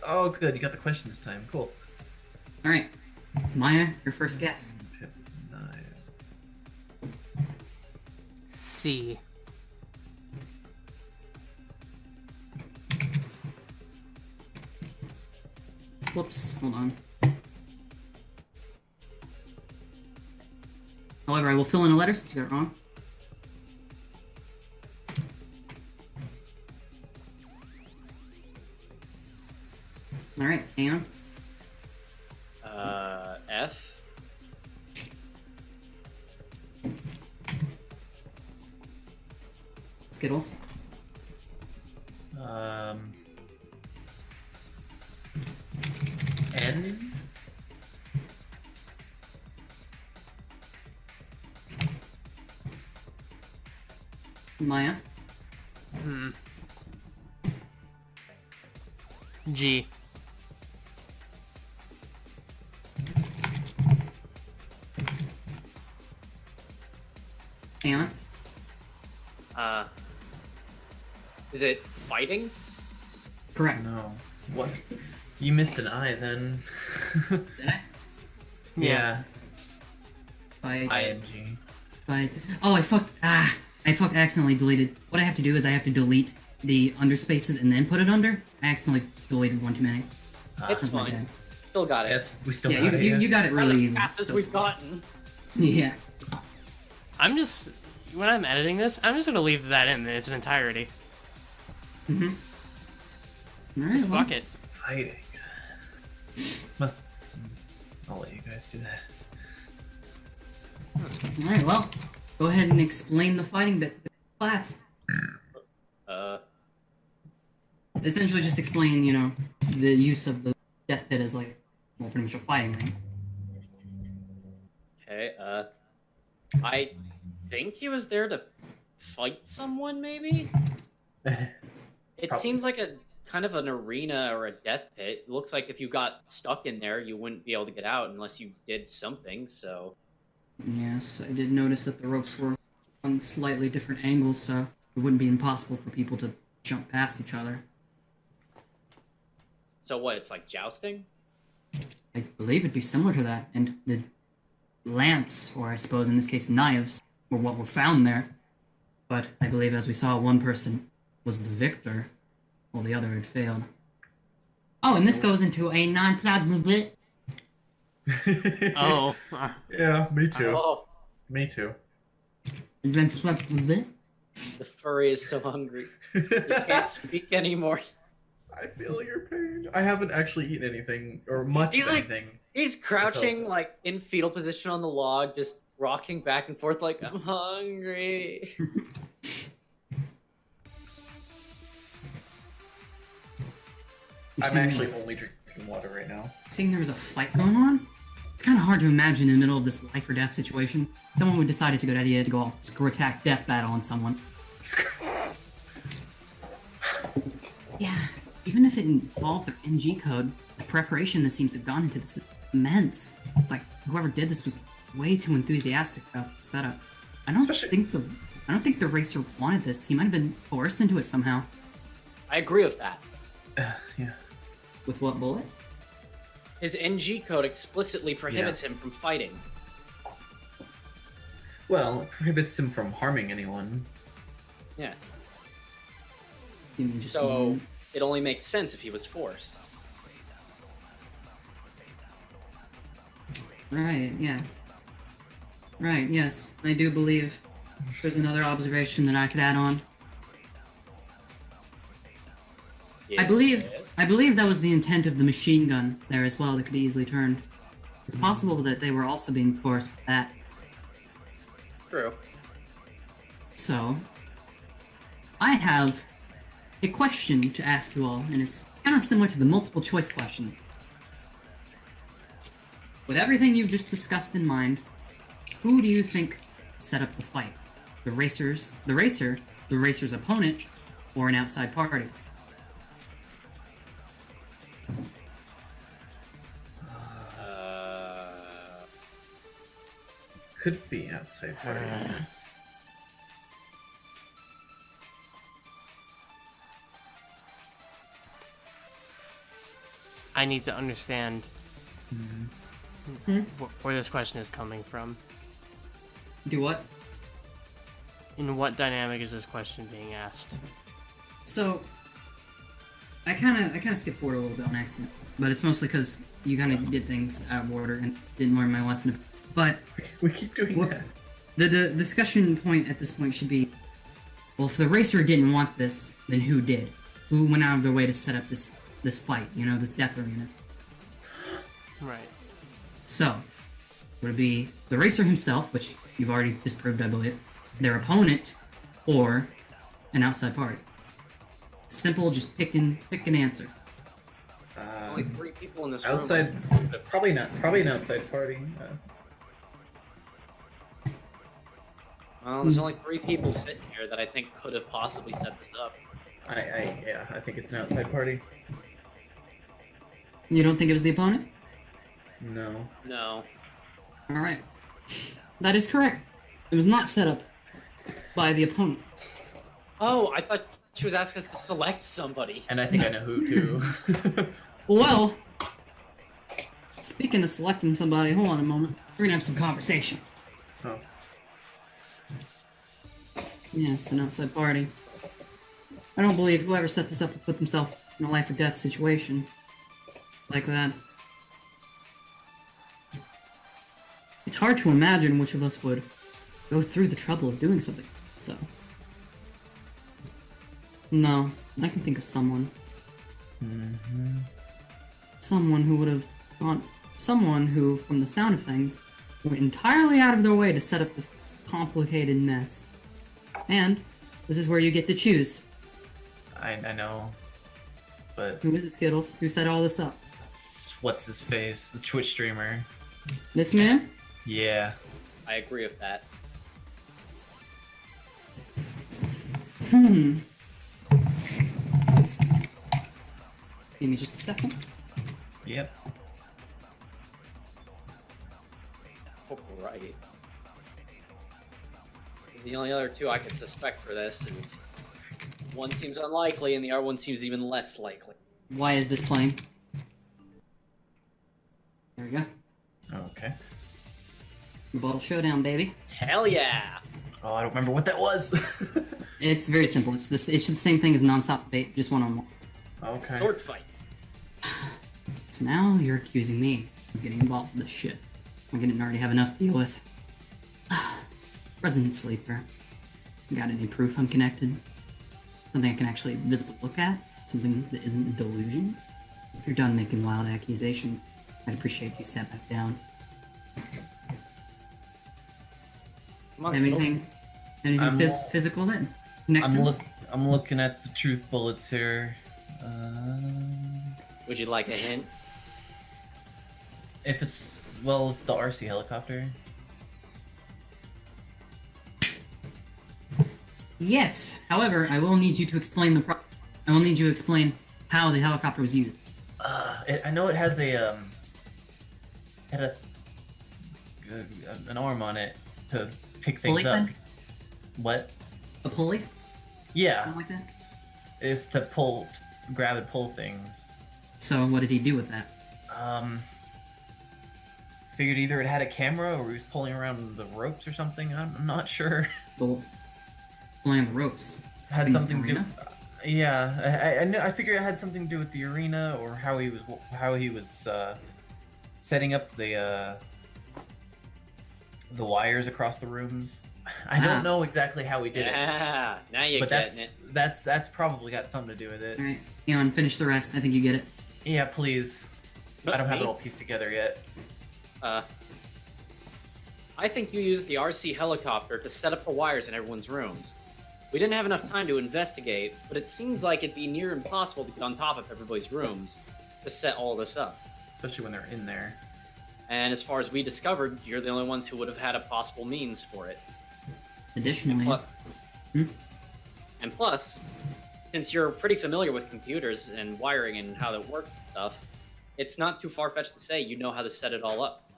Oh, good. You got the question this time. Cool. All right, Maya, your first guess. C. Whoops, hold on. However, I will fill in a letter since you got it wrong. All right, hang on. F. Skittles. N. Maya. G. Hang on. Is it fighting? Correct. No. What? You missed an I then. Did I? Yeah. Fight. ING. Fight. Oh, I fucked. I fucked accidentally deleted. What I have to do is I have to delete the underspaces and then put it under. I accidentally deleted one too many. It's That's my fine. bad. Still got it. We still Yeah, got it. you got it really easy. Fast as So we've it's- gotten. Yeah. I'm just when I'm editing this, I'm just gonna leave that in its entirety. Mhm. All right. Just Well, fuck it. Fighting. Must. I'll let you guys do that. all right. Well, go ahead and explain the fighting bit to the class. Essentially, just explain, you know, the use of the death pit as like, well, pretty much a fighting ring. Okay, I think he was there to fight someone, maybe? It Probably. seems like a kind of an arena or a death pit. It looks like if you got stuck in there, you wouldn't be able to get out unless you did something, so... Yes, I did notice that the ropes were on slightly different angles, so it wouldn't be impossible for people to jump past each other. So what, it's like jousting? I believe it'd be similar to that, and the lance, or I suppose in this case knives, were what were found there. But I believe, as we saw, one person was the victor, while the other had failed. Oh, and this goes into a non-cloud bit. Oh. Yeah, me too. Oh, Me too. Bit. the furry is so hungry. He can't speak anymore. I feel your pain. I haven't actually eaten anything or much He's of like- anything. He's crouching, like, in fetal position on the log, just rocking back and forth like, I'm hungry. I'm actually only drinking water right now. Seeing there was a fight going on? It's kind of hard to imagine in the middle of this life or death situation. Someone would decide it's a good idea to go all screw attack death battle on someone. Yeah, even if it involved their NG code, the preparation that seems to have gone into this is immense. Like, whoever did this was way too enthusiastic about the setup. I don't think the racer wanted this. He might have been coerced into it somehow. I agree with that. Yeah. With what bullet? His NG code explicitly prohibits him from fighting. Well, it prohibits him from harming anyone. Yeah. Give me just So one. it only makes sense if he was forced. Right, yeah. Right, yes. I do believe there's another observation that I could add on. I believe that was the intent of the machine gun there as well that could be easily turned. It's possible that they were also being coerced with that. True. So, I have a question to ask you all, and it's kind of similar to the multiple choice question. With everything you've just discussed in mind, who do you think set up the fight? The racer the racer's opponent, or an outside party. Could be outside party. Yes. I need to understand where this question is coming from. Do what? In what dynamic is this question being asked? So, I kind of skipped forward a little bit on accident, but it's mostly because you kind of did things out of order and didn't learn my lesson. But We keep doing that. the discussion point at this point should be, well, if the racer didn't want this, then who did? Who went out of their way to set up this fight? You know, this death arena. Right. So, would it be the racer himself, which you've already disproved, I believe, their opponent, or an outside party? Simple, just pick an answer. Only 3 people in this Outside, room. probably not. Probably an outside party. Well, there's only 3 people sitting here that I think could have possibly set this up. I think it's an outside party. You don't think it was the opponent? No. No. Alright. That is correct. It was not set up by the opponent. Oh, I thought she was asking us to select somebody. And I think I know who too. Well, speaking of selecting somebody, hold on a moment. We're gonna have some conversation. Oh. Yes, an outside party. I don't believe whoever set this up would put themselves in a life or death situation like that. It's hard to imagine which of us would go through the trouble of doing something so. No, I can think of someone. Someone who would have gone. Someone who, from the sound of things, went entirely out of their way to set up this complicated mess. And this is where you get to choose. I know. But Who is it, Skittles? Who set all this up? what's his face? The Twitch streamer. This man? Yeah. I agree with that. Give me just a second. Yep. Right. The only other 2 I could suspect for this is one seems unlikely and the other one seems even less likely. Why is this playing? There we go. Okay. Rebuttal showdown, baby. Hell yeah! Oh, I don't remember what that was. It's very simple. It's just the same thing as non-stop debate, just one-on-one. Okay. Sword fight. So now you're accusing me of getting involved in this shit. I didn't already have enough to deal with. Resident Sleeper. Got any proof I'm connected? Something I can actually visibly look at? Something that isn't a delusion? If you're done making wild accusations, I'd appreciate if you sat back down. Come on, Anything physical then? Next I'm looking at the truth bullets here. Would you like a hint? If it's it's the RC helicopter. Yes. However, I will need you to explain I will need you to explain how the helicopter was used. I know it has an arm on it to pick things Pulley up. thing? What? A pulley? Yeah, Something like that? it's to grab and pull things. So what did he do with that? Figured either it had a camera or he was pulling around the ropes or something. I'm not sure. Pulling on the ropes. Had In the something to do. arena? Yeah, I figured it had something to do with the arena or how he was setting up the wires across the rooms. I don't know exactly how he did it, Yeah, now you're but getting it. that's probably got something to do with it. Alright, Eon, finish the rest. I think you get it. Yeah, please. I don't have Me? it all pieced together yet. I think you used the RC helicopter to set up the wires in everyone's rooms. We didn't have enough time to investigate, but it seems like it'd be near impossible to get on top of everybody's rooms to set all this up. Especially when they're in there. And as far as we discovered, you're the only ones who would have had a possible means for it. Additionally, But And plus, since you're pretty familiar with computers and wiring and how they work and stuff, it's not too far-fetched to say you know how to set it all up.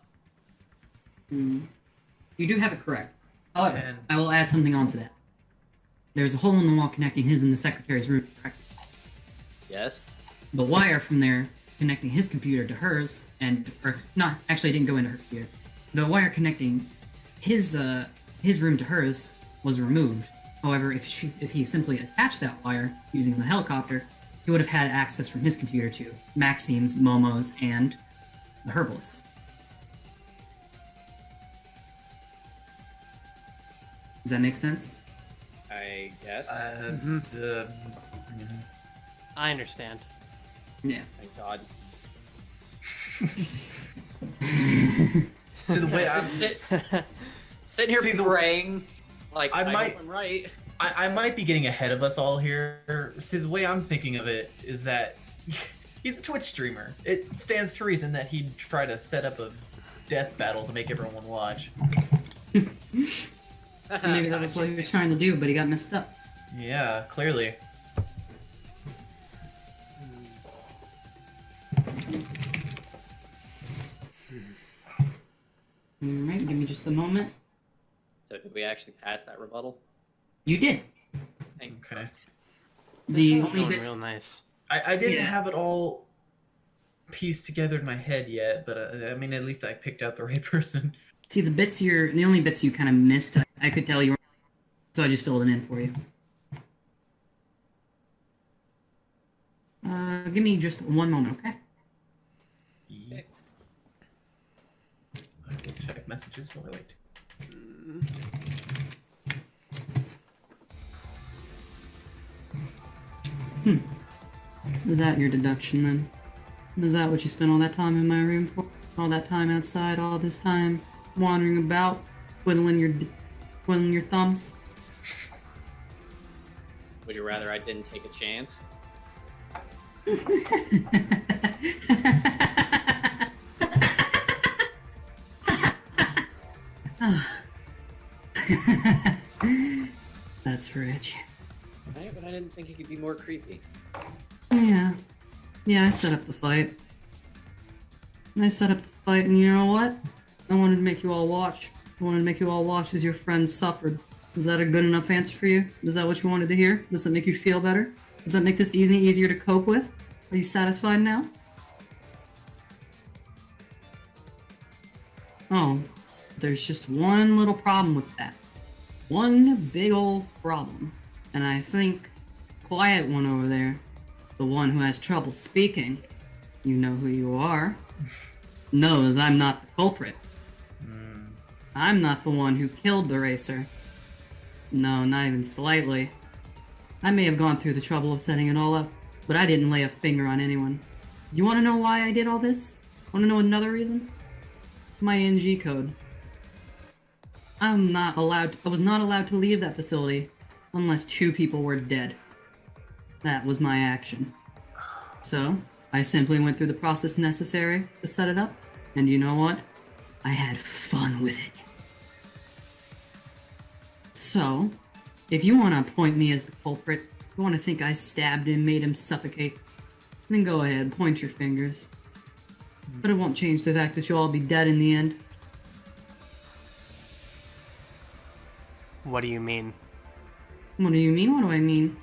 You do have it correct. However, And- I will add something onto that. There's a hole in the wall connecting his and the secretary's room, correct? Yes? The wire from there connecting his computer to hers, or not, actually it didn't go into her computer. The wire connecting his room to hers was removed. However, if he simply attached that wire using the helicopter, he would have had access from his computer to Maxim's, Momo's, and the herbalist. Does that make sense? I guess. I understand. Yeah. Thank God. So the way I'm Sitting here See, the- praying, like, I I might- hope I'm right. I might be getting ahead of us all here. See, the way I'm thinking of it is that he's a Twitch streamer. It stands to reason that he'd try to set up a death battle to make everyone watch. Maybe that was what he was trying to do, but he got messed up. Yeah, clearly. Alright, give me just a moment. So did we actually pass that rebuttal? You did. Thank Okay. The Going only bits. real nice. I didn't Yeah. have it all pieced together in my head yet, but I mean, at least I picked out the right person. See, the only bits you kind of missed, I could tell you, so I just filled it in for you. Give me just one moment, okay? I will check messages while I wait. Is that your deduction then? Is that what you spent all that time in my room for? All that time outside, all this time wandering about, twiddling your thumbs? Would you rather I didn't take a chance? That's rich. Right, but I didn't think it could be more creepy. Yeah. Yeah, I set up the fight. And you know what? I wanted to make you all watch. I wanted to make you all watch as your friends suffered. Is that a good enough answer for you? Is that what you wanted to hear? Does that make you feel better? Does that make this easier to cope with? Are you satisfied now? Oh, there's just one little problem with that. One big old problem. And I think quiet one over there, the one who has trouble speaking, you know who you are, knows I'm not the culprit. I'm not the one who killed the racer. No, not even slightly. I may have gone through the trouble of setting it all up, but I didn't lay a finger on anyone. You want to know why I did all this? Want to know another reason? My NG code. I was not allowed to leave that facility unless 2 people were dead. That was my action. So, I simply went through the process necessary to set it up, and you know what? I had fun with it. So, if you want to appoint me as the culprit, you want to think I stabbed him, made him suffocate, then go ahead, point your fingers. But it won't change the fact that you'll all be dead in the end. What do you mean? What do you mean? What do I mean?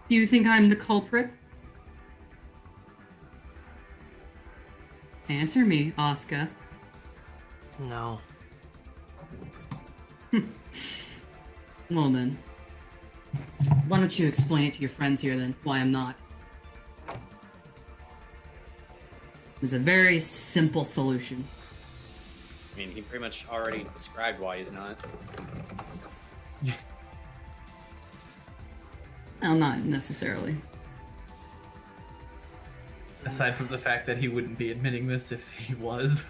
Do you think I'm the culprit? Answer me, Asuka. No. Well then. Why don't you explain it to your friends here then, why I'm not? There's a very simple solution. I mean, he pretty much already described why he's not. Well, not necessarily. Aside from the fact that he wouldn't be admitting this if he was.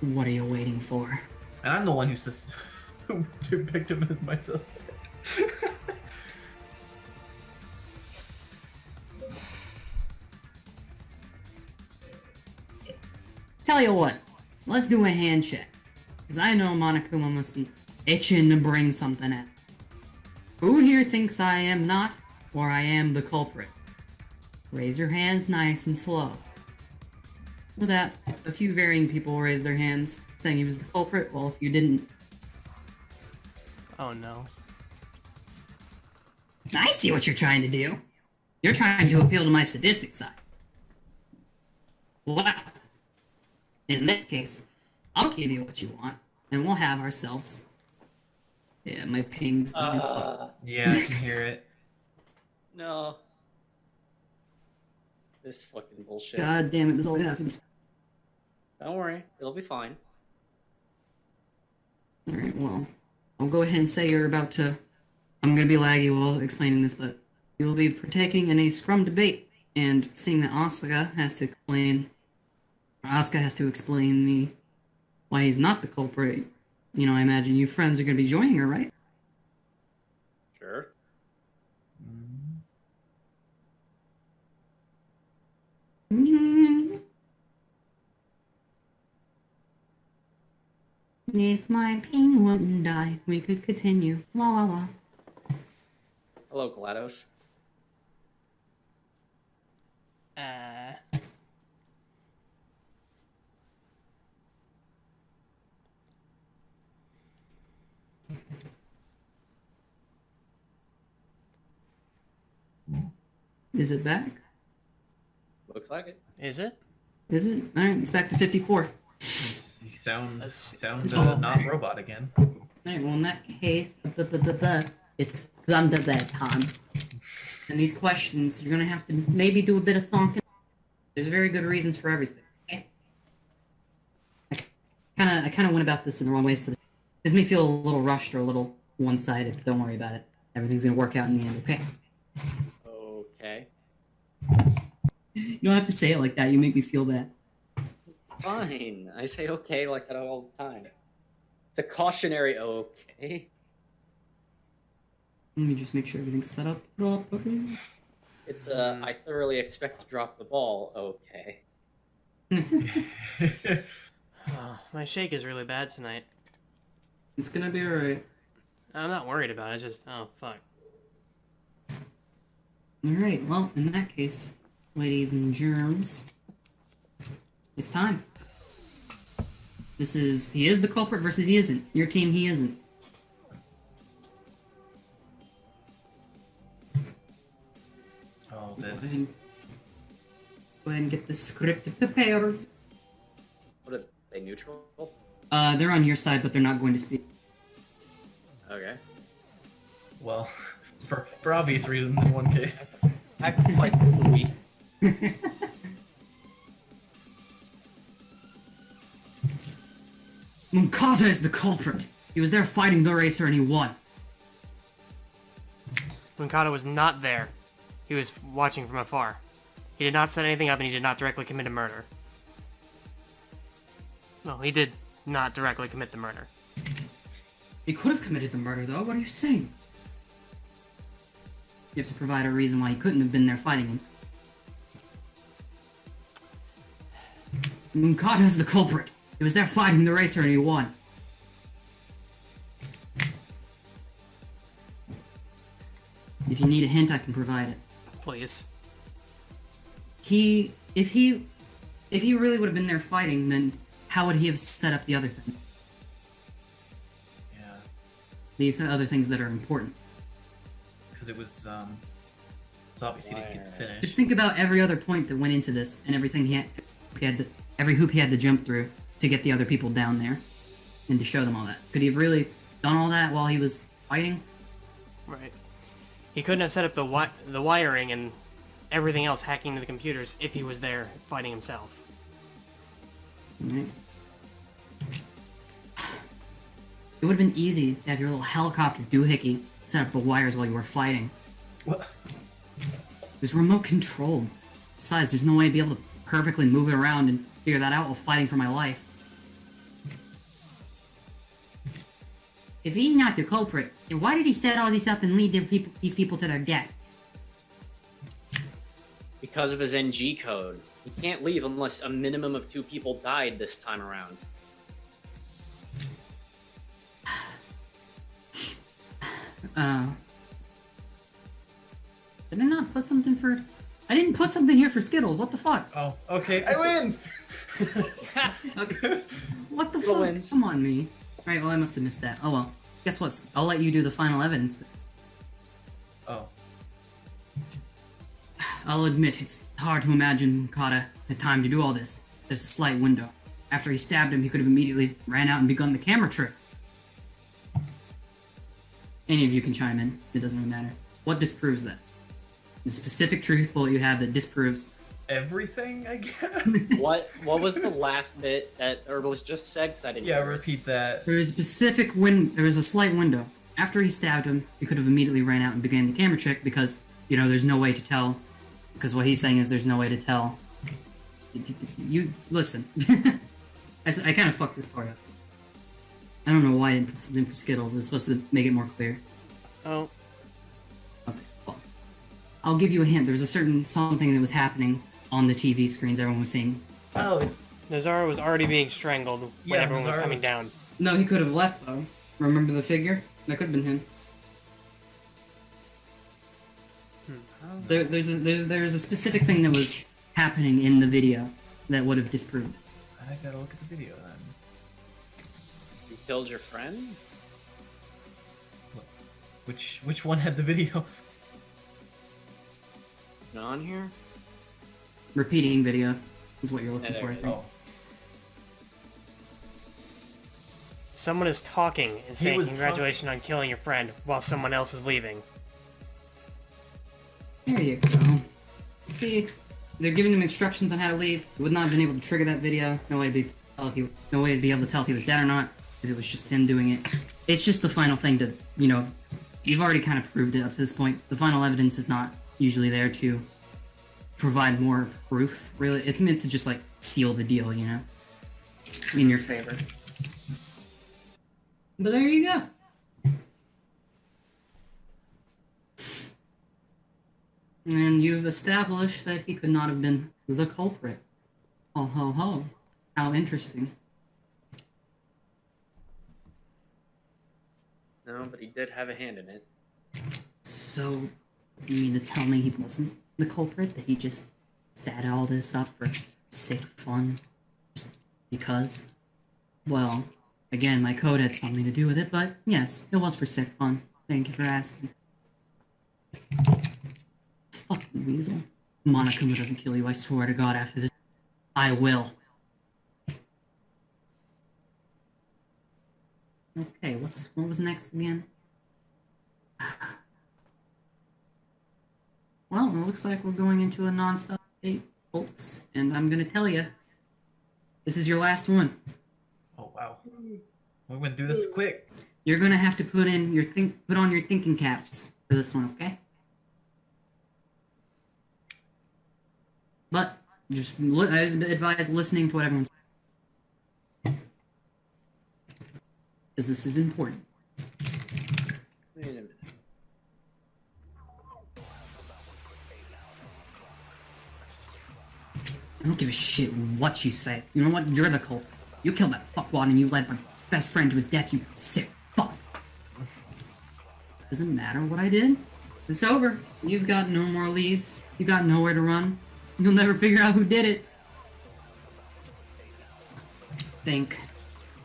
What are you waiting for? And I'm the one who picked him as my suspect. Tell you what, Let's do a hand check. Because I know Monokuma must be itching to bring something in. Who here thinks I am not, or I am the culprit? Raise your hands nice and slow. With that, a few varying people raised their hands, saying he was the culprit, while if you didn't. Oh no. I see what you're trying to do. You're trying to appeal to my sadistic side. Wow. In that case, I'll give you what you want, and we'll have ourselves. Yeah, my ping's Yeah, I can hear it. No. This fucking bullshit. God damn it, this always happens. Don't worry, it'll be fine. Alright, well, I'll go ahead and say you're about to... I'm gonna be laggy while explaining this, but you'll be partaking in a scrum debate, and seeing that Asuka has to explain why he's not the culprit. You know, I imagine you friends are gonna be joining her, right? Sure. If my ping wouldn't die, we could continue. La la la. Hello, GLaDOS. Is it back? Looks like it. Is it? Is it? Alright, it's back to 54. You sound That's- not robot again. Alright, well in that case, it's Thunderbird time. And these questions, you're gonna have to maybe do a bit of thonking. There's very good reasons for everything. Okay? I kinda went about this in the wrong way, so it makes me feel a little rushed or a little one-sided, but don't worry about it. Everything's gonna work out in the end, okay? Okay. You don't have to say it like that, you make me feel bad. Fine. I say okay like that all the time. It's a cautionary okay. Let me just make sure everything's set up properly. It's I thoroughly expect to drop the ball okay. Oh, my shake is really bad tonight. It's gonna be alright. I'm not worried about it, just, oh, fuck. Alright, well, in that case, ladies and germs, it's time. He is the culprit versus he isn't. Your team, he isn't. Oh, Go this. ahead and get the script prepared. What are they neutral? They're on your side, but they're not going to speak. Okay. Well, for obvious reasons in one case. Act like we. Moncada is the culprit. He was there fighting the racer and he won. Moncada was not there. He was watching from afar. He did not set anything up and he did not directly commit a murder. No, he did not directly commit the murder. He could have committed the murder, though. What are you saying? You have to provide a reason why he couldn't have been there fighting him. Moncada's the culprit. He was there fighting the racer and he won. If you need a hint, I can provide it. Please. If he really would have been there fighting, then how would he have set up the other thing? Yeah, The other things that are important. because it was it's obvious he didn't get to finish. Just think about every other point that went into this and everything every hoop he had to jump through to get the other people down there and to show them all that. Could he have really done all that while he was fighting? Right. He couldn't have set up the wiring and everything else hacking into the computers if he was there fighting himself. Right. It would have been easy to have your little helicopter doohickey set up the wires while you were fighting. What? It was remote controlled. Besides, there's no way to be able to perfectly move it around and figure that out while fighting for my life. If he's not the culprit, then why did he set all this up and lead these people to their death? Because of his NG code. He can't leave unless a minimum of 2 people died this time around. Did I not put something for... I didn't put something here for Skittles, what the fuck? Oh, okay, I win! Okay. What the Little fuck? wins. Come on, me. Alright, well, I must have missed that. Oh well. Guess what? I'll let you do the final evidence. Oh. I'll admit, it's hard to imagine Kata had time to do all this. There's a slight window. After he stabbed him, he could have immediately ran out and begun the camera trick. Any of you can chime in. It doesn't really matter. What disproves that? The specific truth bullet you have that disproves... Everything, I guess? What was the last bit that Herbalist just said? 'Cause I didn't Yeah, hear it. repeat that. There was a there was a slight window. After he stabbed him, he could have immediately ran out and began the camera trick because, you know, there's no way to tell. Because what he's saying is there's no way to tell. You, listen. I kind of fucked this part up. I don't know why I didn't put something for Skittles. It's supposed to make it more clear. Oh. Okay, well. I'll give you a hint. There was a certain something that was happening on the TV screens everyone was seeing. Oh, Nozara was already being strangled when Yeah, everyone was Nozara coming was- down. No, he could have left, though. Remember the figure? That could have been him. There's a specific thing that was happening in the video that would have disproved it. I gotta look at the video then. You killed your friend? Which one had the video? Not on here? Repeating video is what you're looking Yeah, for, I there think. Oh. Someone is talking and saying was congratulations on killing your friend while someone else is leaving. There you go. See, they're giving him instructions on how to leave. He would not have been able to trigger that video. No way to be able to tell if he was dead or not. If it was just him doing it. It's just the final thing to, you know, you've already kind of proved it up to this point. The final evidence is not usually there to provide more proof, really. It's meant to just, like, seal the deal, you know? In your favor. But there you go. And you've established that he could not have been the culprit. Oh ho ho. How interesting. No, but he did have a hand in it. So, you mean to tell me he wasn't the culprit? That he just set all this up for sick fun? Just because? Well, again, my code had something to do with it, but yes, it was for sick fun. Thank you for asking. Fucking weasel. Monokuma doesn't kill you, I swear to God, after this. I will. Okay, what was next again? Well, it looks like we're going into a non-stop state, folks, and I'm gonna tell you, this is your last one. Oh wow. We went through this quick. You're gonna have to put on your thinking caps for this one, okay? But just I advise listening to what everyone's saying, because this is important. Wait a minute. I don't give a shit what you say. You know what? You're the culprit. You killed that fuckwad and you led my best friend to his death, you sick fuck. Doesn't matter what I did. It's over. You've got no more leads. You got nowhere to run. You'll never figure out who did it. Think.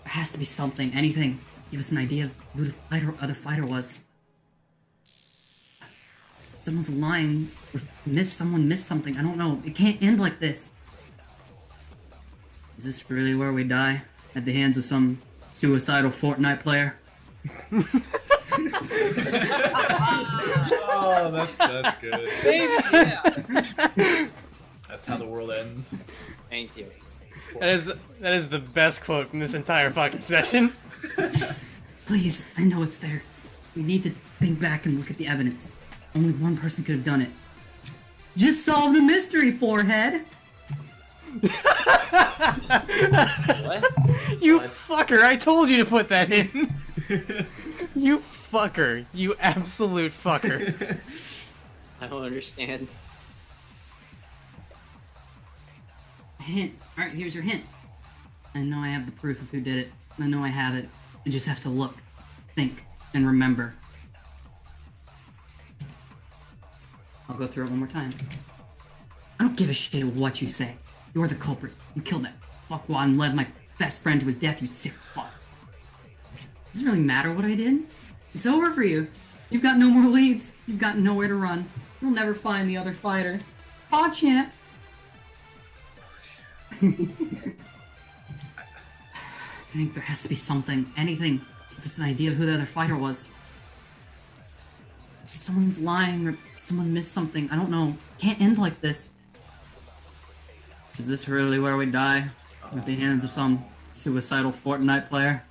There has to be something, anything. Give us an idea of who the other fighter was. Someone's lying, or someone missed something. I don't know. It can't end like this. Is this really where we die? At the hands of some suicidal Fortnite player? Oh, that's good. Baby, yeah! That's how the world ends. Thank you. That is the best quote from this entire fucking session. Please, I know it's there. We need to think back and look at the evidence. Only one person could have done it. Just solve the mystery, forehead! What? You fucker, I told you to put that in. You fucker. You absolute fucker. I don't understand. Hint. Alright, here's your hint. I know I have the proof of who did it. I know I have it. I just have to look, think, and remember. I'll go through it one more time. I don't give a shit what you say. You're the culprit. You killed that fuckwad and led my best friend to his death, you sick fuck. Does it really matter what I did? It's over for you. You've got no more leads. You've got nowhere to run. You'll never find the other fighter. Aw, champ. I think there has to be something, anything. Give us an idea of who the other fighter was. Someone's lying or someone missed something. I don't know. Can't end like this. Is this really where we die? With the hands of some suicidal Fortnite player?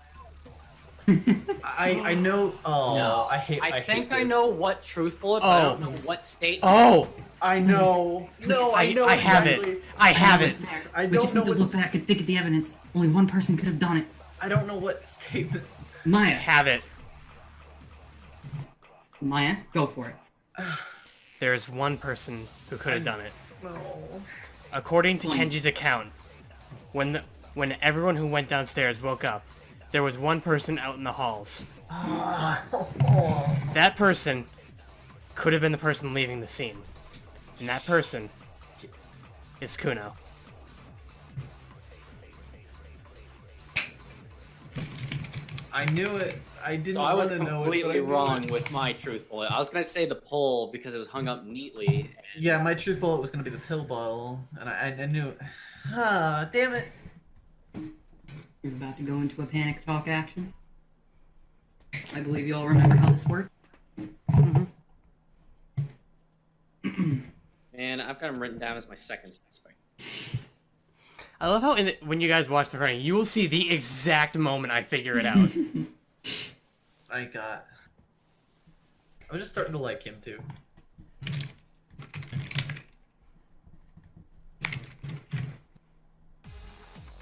I know. Oh, No. I hate. I think I this. know what truthful, but I don't know what state. Oh! I know. No, I know. I have exactly. it. I have It's it. there. I We don't just know need to what's- look back and think of the evidence. Only one person could have done it. I don't know what statement. I Maya. have it. Maya, go for it. There's one person who could have done it. No. According to Explain. Kenji's account, when everyone who went downstairs woke up, there was one person out in the halls. That person could have been the person leaving the scene. And that person is Kuno. I knew it. I didn't So I was want to know it. but I completely knew wrong it. with my truthful. I was gonna say the pole because it was hung up neatly. And Yeah, my truth bullet was gonna be the pill bottle, and I knew it. Ah, damn it. You're about to go into a panic talk action. I believe you all remember how this works. And I've got him written down as my second suspect. I love how when you guys watch the recording, you will see the exact moment I figure it out. I was just starting to like him too.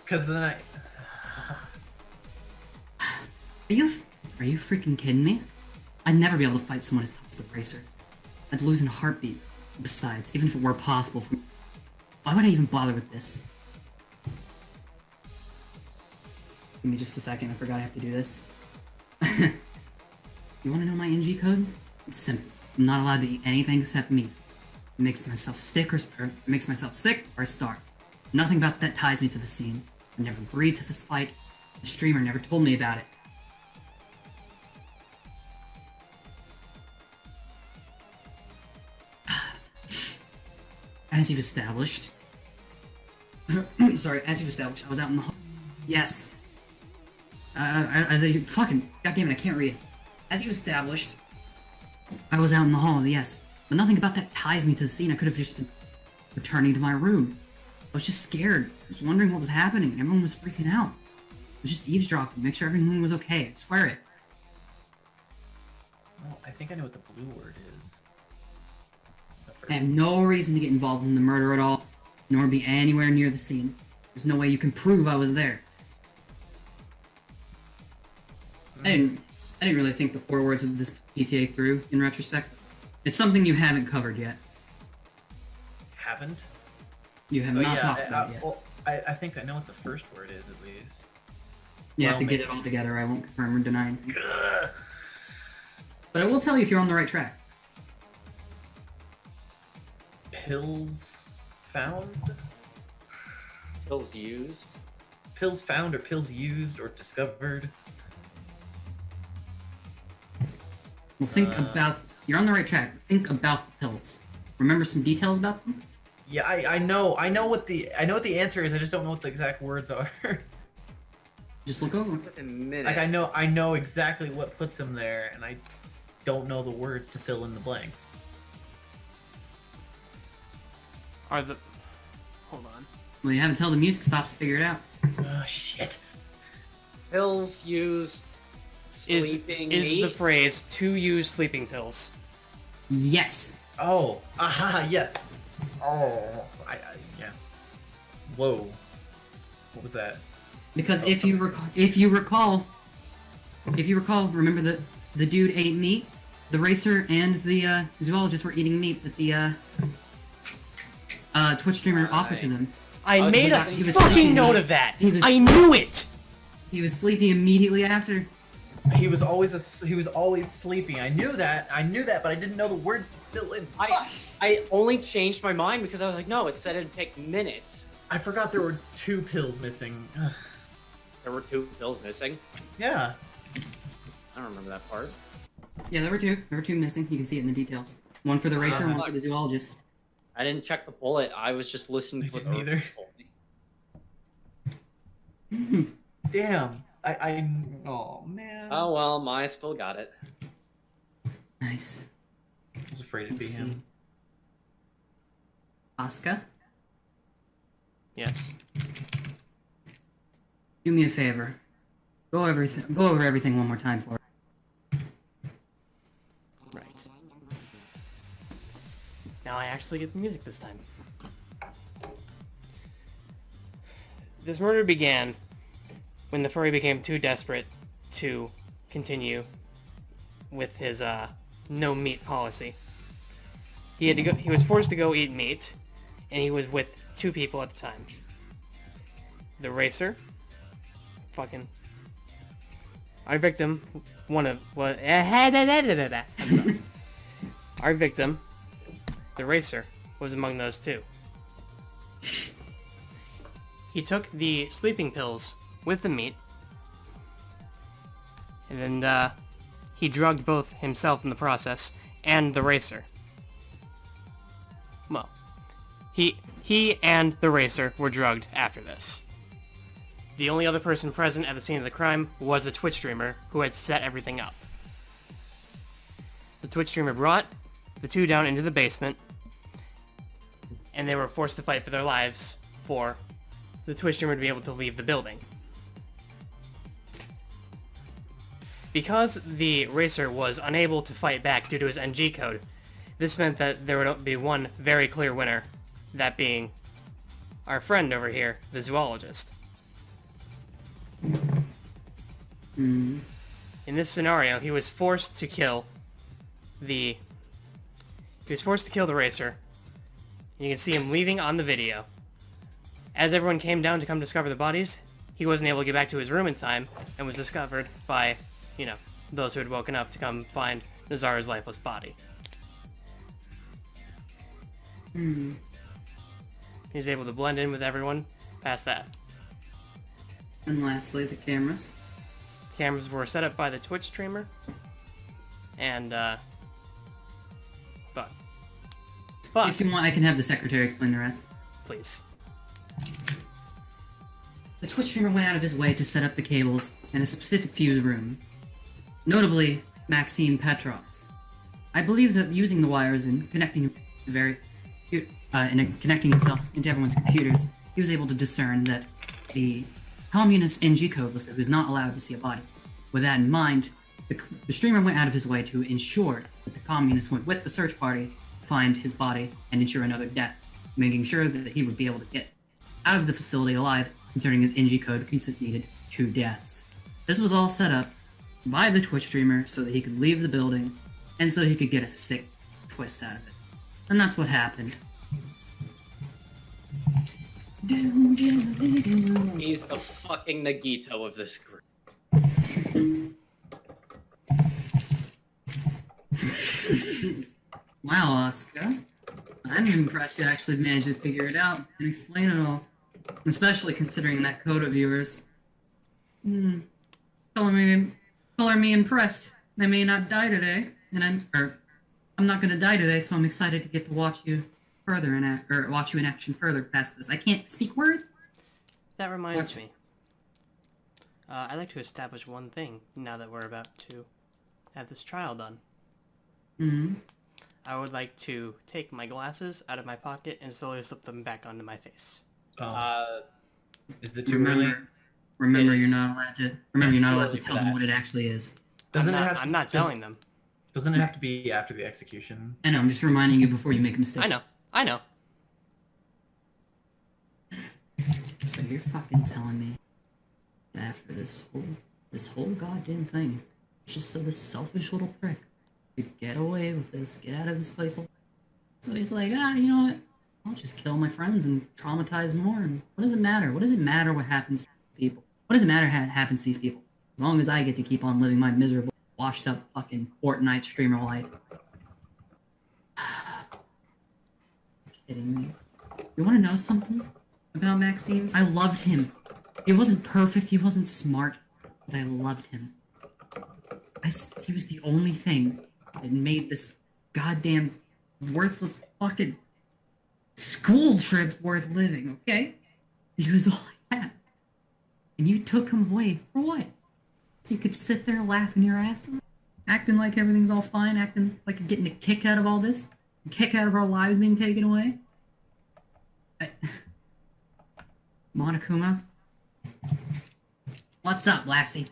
Cause then Are you freaking kidding me? I'd never be able to fight someone as tough as the Bracer. I'd lose in a heartbeat. Besides, even if it were possible for me, why would I even bother with this? Give me just a second, I forgot I have to do this. You wanna know my NG code? It's simple. I'm not allowed to eat anything except meat. It makes myself sick or starve. Nothing about that ties me to the scene. I never agreed to this fight. The streamer never told me about it. As you've established... Sorry, as you've established, I was out in the hall. Yes. As a fucking... Goddammit, I can't read. As you established, I was out in the halls, yes. But nothing about that ties me to the scene. I could have just been returning to my room. I was just scared. I was wondering what was happening. Everyone was freaking out. I was just eavesdropping, make sure everything was okay. I swear it. well, I think I know what the blue word is. I have no reason to get involved in the murder at all, nor be anywhere near the scene. There's no way you can prove I was there. I didn't really think the 4 words of this PTA through, in retrospect. It's something you haven't covered yet. Haven't? You have Oh, not yeah, talked about it yet. well, I think I know what the first word is at least. You have well, to get maybe. it all together. I won't confirm or deny anything. But I will tell you if you're on the right track. Pills found? Pills used. Pills found or pills used or discovered? Well, think about... You're on the right track. Think about the pills. Remember some details about them? Yeah, I know what the answer is. I just don't know what the exact words are. Just look over. A minute. Like I know exactly what puts them there, and I don't know the words to fill in the blanks. Are the... Hold on. Well, you have until the music stops to figure it out. Oh shit! Pills used. Sleeping Is meat. the phrase "to use sleeping pills"? Yes! Oh, aha, yes. Oh, yeah. Whoa. What was that? Because if you recall, remember that the dude ate meat? The racer and the zoologist were eating meat that the Twitch streamer offered to them. I was made a thinking- he was fucking sleeping note with- of that. he was- I knew it. He was sleeping immediately after. He was always sleeping. I knew that, but I didn't know the words to fill in. I only changed my mind because I was like, no, it said it'd take minutes. I forgot there were 2 pills missing. There were 2 pills missing. Yeah. I don't remember that part. Yeah, there were 2. There were 2 missing. You can see it in the details. One for the racer, and one for the zoologist. I didn't check the bullet. I was just listening to what the either. told me. Damn. Oh man. Oh well, Maya still got it. Nice. I was afraid it'd be Let's him. see. Asuka, Yes. do me a favor. Go over everything one more time for me. Right. Now I actually get the music this time. This murder began when the furry became too desperate to continue with his no meat policy. He was forced to go eat meat, and he was with 2 people at the time. The racer, our victim, I'm sorry. Our victim, the racer, was among those 2. He took the sleeping pills with the meat, and then he drugged both himself in the process and the racer. Well, he and the racer were drugged after this. The only other person present at the scene of the crime was the Twitch streamer who had set everything up. The Twitch streamer brought the 2 down into the basement, and they were forced to fight for their lives for the Twitch streamer to be able to leave the building. Because the racer was unable to fight back due to his NG code, this meant that there would be one very clear winner, that being our friend over here, the zoologist. In this scenario, he was forced to kill the racer. You can see him leaving on the video. As everyone came down to come discover the bodies, he wasn't able to get back to his room in time, and was discovered by, those who had woken up to come find Nozara's lifeless body. He was able to blend in with everyone past that. And lastly, the cameras. Cameras were set up by the Twitch streamer, and fuck. If you want, I can have the secretary explain the rest. Please. The Twitch streamer went out of his way to set up the cables in a specific fuse room, notably Maxim Petrov's. I believe that using the wires and connecting himself into everyone's computers, he was able to discern that the communist NG code was that he was not allowed to see a body. With that in mind, the streamer went out of his way to ensure that the communists went with the search party to find his body and ensure another death, making sure that he would be able to get out of the facility alive, considering his NG code needed 2 deaths. This was all set up by the Twitch streamer so that he could leave the building and so he could get a sick twist out of it. And that's what happened. He's the fucking Nagito of this group. Wow, Asuka. I'm impressed you actually managed to figure it out and explain it all. Especially considering that code of yours. Color me impressed. I may not die today, and I'm not gonna die today, so I'm excited to get to watch you further watch you in action further past this. I can't speak words. That reminds me. I'd like to establish one thing now that we're about to have this trial done. I would like to take my glasses out of my pocket and slowly slip them back onto my face. Is it too early? Remember, you're not allowed to. Remember, you're not allowed to tell them what it actually is. I'm not telling them. Doesn't it have to be after the execution? I know. I'm just reminding you before you make a mistake. I know. So you're fucking telling me that after this whole goddamn thing, just so this selfish little prick could get away with this, get out of this place. So he's like, you know what? I'll just kill my friends and traumatize more. And what does it matter? What does it matter what happens to people? What does it matter what happens to these people? As long as I get to keep on living my miserable, washed up fucking Fortnite streamer life. Kidding me. You want to know something about Maxim? I loved him. He wasn't perfect, he wasn't smart, but I loved him. He was the only thing that made this goddamn worthless fucking school trip worth living, okay? He was all I had. And you took him away for what? So you could sit there laughing your ass off? Acting like everything's all fine, acting like you're getting a kick out of all this? A kick out of our lives being taken away? Monokuma? What's up, lassie?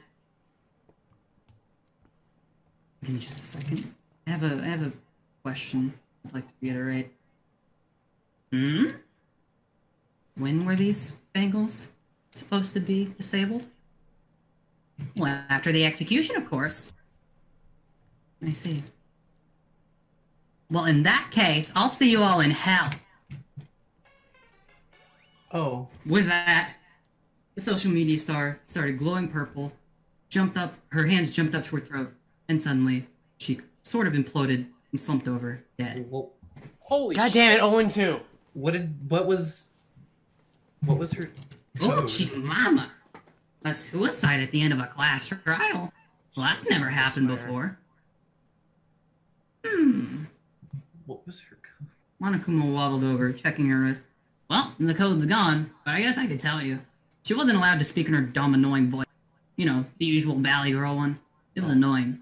Give me just a second. I have a question I'd like to reiterate. When were these bangles supposed to be disabled? Well, after the execution, of course. I see. Well, in that case, I'll see you all in hell. Oh. With that, the social media star started glowing purple, jumped up, her hands jumped up to her throat, and suddenly she sort of imploded and slumped over, dead. Well, Holy God shit. damn it, 0-2. what was her Oh, code? mama! A suicide at the end of a class trial? Well, that's never happened before. What was her code? Monokuma waddled over, checking her wrist. Well, the code's gone, but I guess I could tell you. She wasn't allowed to speak in her dumb, annoying voice. You know, the usual Valley Girl one. It was annoying.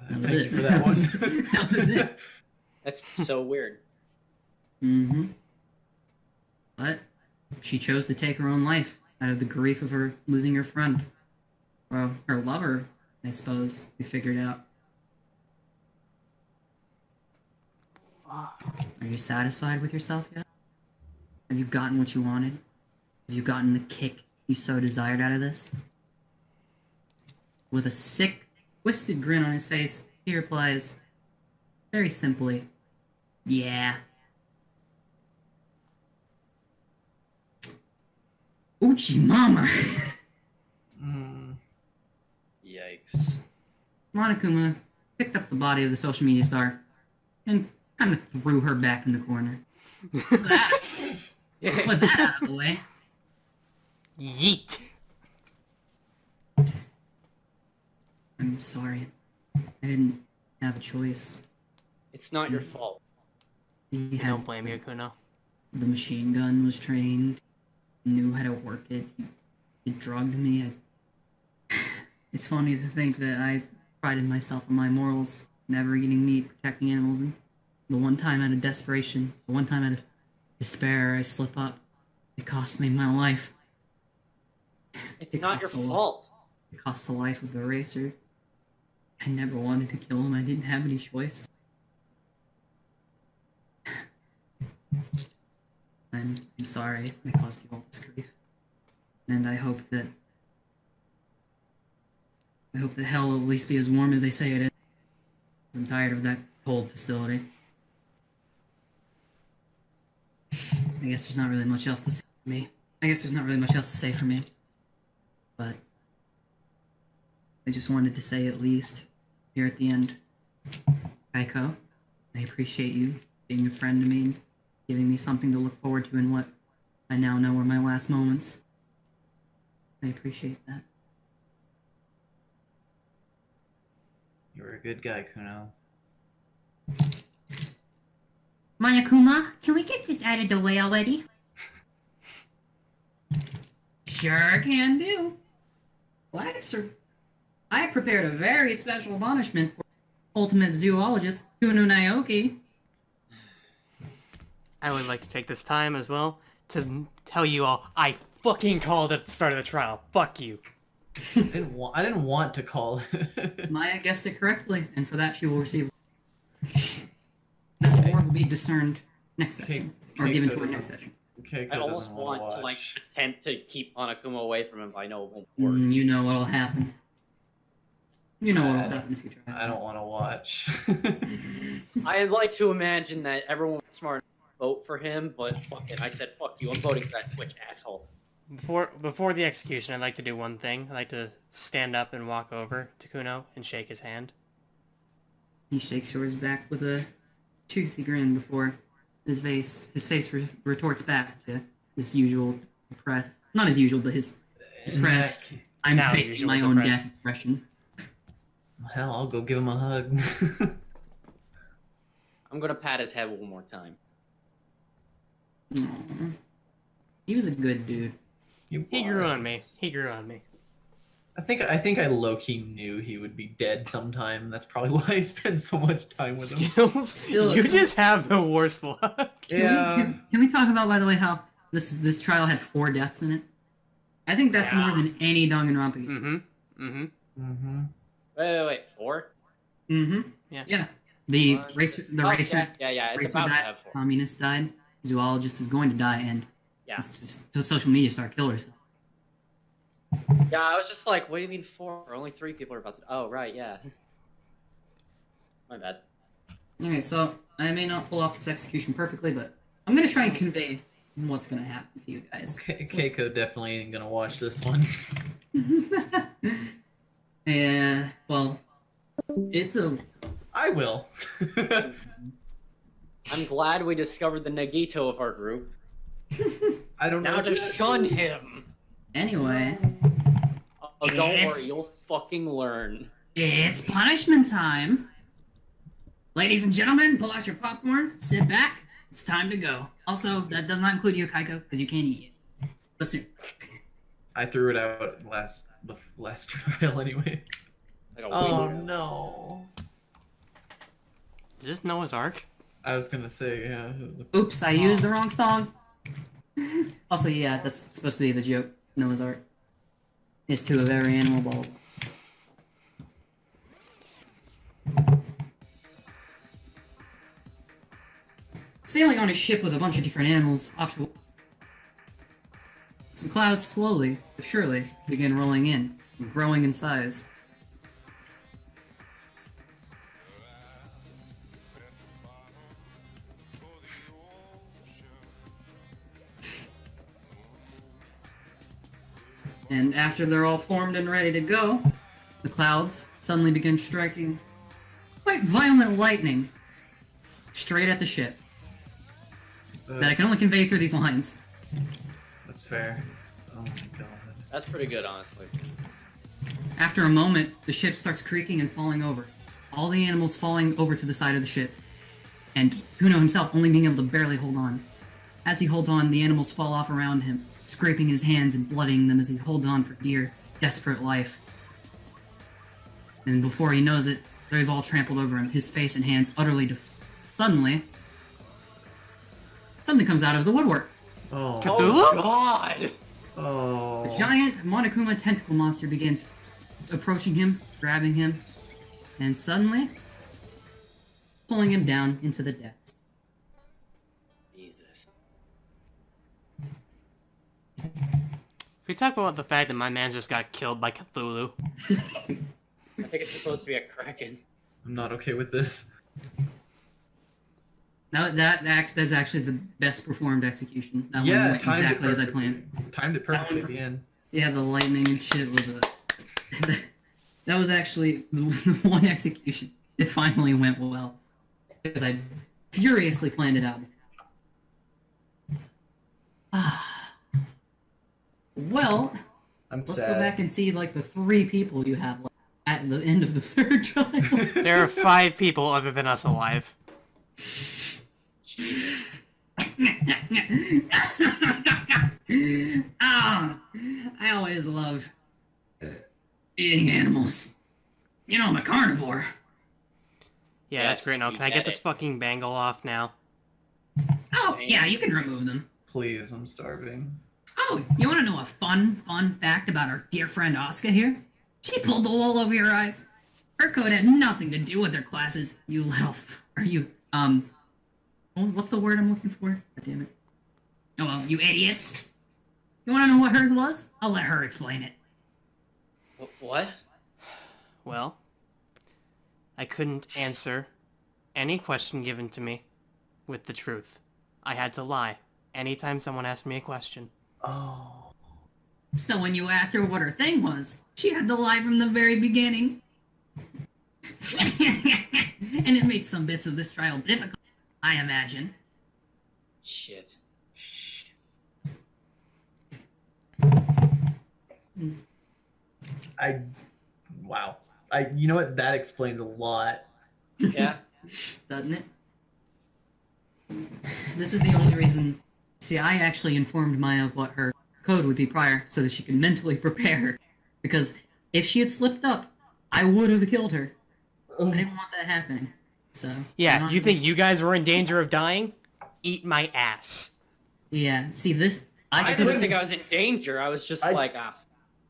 That was Thank it. you for that one. That was it. That's so weird. But she chose to take her own life out of the grief of her losing her friend. Well, her lover, I suppose, we figured out. Are you satisfied with yourself yet? Have you gotten what you wanted? Have you gotten the kick you so desired out of this? With a sick, twisted grin on his face, he replies, very simply, yeah. Uchi mama! Yikes. Monokuma picked up the body of the social media star and kind of threw her back in the corner. With that out of the way, Yeet. I'm sorry. I didn't have a choice. It's not your fault. He I had don't blame you, Kuno. the machine gun, was trained, knew how to work it. He drugged me. It's funny to think that I prided myself on my morals, never eating meat, protecting animals, and the one time out of desperation, the one time out of despair, I slip up. It cost me my life. It's not your fault. It cost the life of the racer. I never wanted to kill him. I didn't have any choice. I'm sorry I caused you all this grief. And I hope that hell will at least be as warm as they say it is. I'm tired of that cold facility. I guess there's not really much else to say for me. But I just wanted to say at least here at the end, Kaiko, I appreciate you being a friend to me and giving me something to look forward to in what I now know were my last moments. I appreciate that. You're a good guy, Kuno. Monokuma, can we get this out of the way already? Sure can do. What, sir? I prepared a very special punishment for ultimate zoologist Kuno Naoki. I would like to take this time as well to tell you all I fucking called at the start of the trial. Fuck you. I didn't want to call it. Maya guessed it correctly, and for that she will receive. The award will be discerned next session, or given to her next session. Okay, I almost want to like attempt to keep Monokuma away from him, but I know it won't work. You know what'll happen. You know what'll happen if you try. I don't want to watch. I'd like to imagine that everyone was smart enough to vote for him, but fuck it, I said fuck you, I'm voting for that Twitch asshole. Before the execution, I'd like to do one thing. I'd like to stand up and walk over to Kuno and shake his hand. He shakes yours back with a toothy grin before his face retorts back to his usual depressed, not as usual, but his depressed, I'm Now facing usual my own depressed. death expression. Hell, I'll go give him a hug. I'm gonna pat his head one more time. Aw. He was a good dude. He grew on me. He grew on me. I think I low-key knew he would be dead sometime. That's probably why I spent so much time with him. Skills? Still- You just have the worst luck. Yeah. Can we talk about, by the way, how this trial had 4 deaths in it? I think that's more than any Danganronpa game. Mm-hmm. Mm-hmm. Wait, 4? Mm-hmm. Yeah. Yeah. The One. racer, Yeah, it's racer about to died, have 4. communist died, zoologist is going to die, and Yeah. the social media star killed herself. Yeah, I was just like, what do you mean 4? Only 3 people are about to... Oh, right, yeah. My bad. Okay, so I may not pull off this execution perfectly, but I'm gonna try and convey what's gonna happen to you guys. Keiko definitely ain't gonna watch this one. Yeah, well, it's a... I will. I'm glad we discovered the Nagito of our group. I don't know. Now to shun him! Anyway, Oh, don't Yes. worry, you'll fucking learn. it's punishment time. Ladies and gentlemen, pull out your popcorn, sit back, it's time to go. Also, that does not include you, Kaiko, because you can't eat it. Listen, I threw it out the last trial anyway. Like a Oh weirdo. no. Is this Noah's Ark? I was gonna say, yeah. oops, I used the wrong song. Also, yeah, that's supposed to be the joke. Noah's Ark is to a very animal ball. Sailing on a ship with a bunch of different animals, after some clouds slowly but surely begin rolling in and growing in size. And after they're all formed and ready to go, the clouds suddenly begin striking quite violent lightning straight at the ship that I can only convey through these lines. That's fair. Oh my god. That's pretty good, honestly. After a moment, the ship starts creaking and falling over. All the animals falling over to the side of the ship, and Kuno himself only being able to barely hold on. As he holds on, the animals fall off around him, scraping his hands and bloodying them as he holds on for dear, desperate life. And before he knows it, they've all trampled over him, his face and hands utterly Suddenly, something comes out of the woodwork. Oh. Oh, God! Oh. A giant Monokuma tentacle monster begins approaching him, grabbing him, and suddenly pulling him down into the depths. Jesus. Can we talk about the fact that my man just got killed by Cthulhu? I think it's supposed to be a kraken. I'm not okay with this. No, that's actually the best performed execution. That one Yeah, went timed exactly it as I perfectly. planned. Timed it perfectly at the end. Yeah, the lightning and shit was a... that was actually the one execution. It finally went well. Because I furiously planned it out. Well, I'm let's sad. go back and see like the 3 people you have left at the end of the 3rd trial. There are 5 people other than us alive. Jesus. Ah, I always love eating animals. You know, I'm a carnivore. Yeah, that's Yes, great. Now, you can I get get this it. fucking bangle off now? Oh, yeah, you can remove them. Please, I'm starving. Oh, you want to know a fun fact about our dear friend Asuka here? She pulled the wool over your eyes. Her code had nothing to do with her classes. You little... Are you, what's the word I'm looking for? God damn it. Oh, well, you idiots. You want to know what hers was? I'll let her explain it. What? Well, I couldn't answer any question given to me with the truth. I had to lie anytime someone asked me a question. Oh. So when you asked her what her thing was, she had to lie from the very beginning. And it made some bits of this trial difficult, I imagine. Shit. Wow. You know what? That explains a lot. Yeah. Doesn't it? This is the only reason. See, I actually informed Maya of what her code would be prior so that she could mentally prepare. Because if she had slipped up, I would have killed her. I didn't want that happening. So. Yeah, you think you guys were in danger of dying? Eat my ass. Yeah, see this. I didn't think I was in danger. I was just like, ah.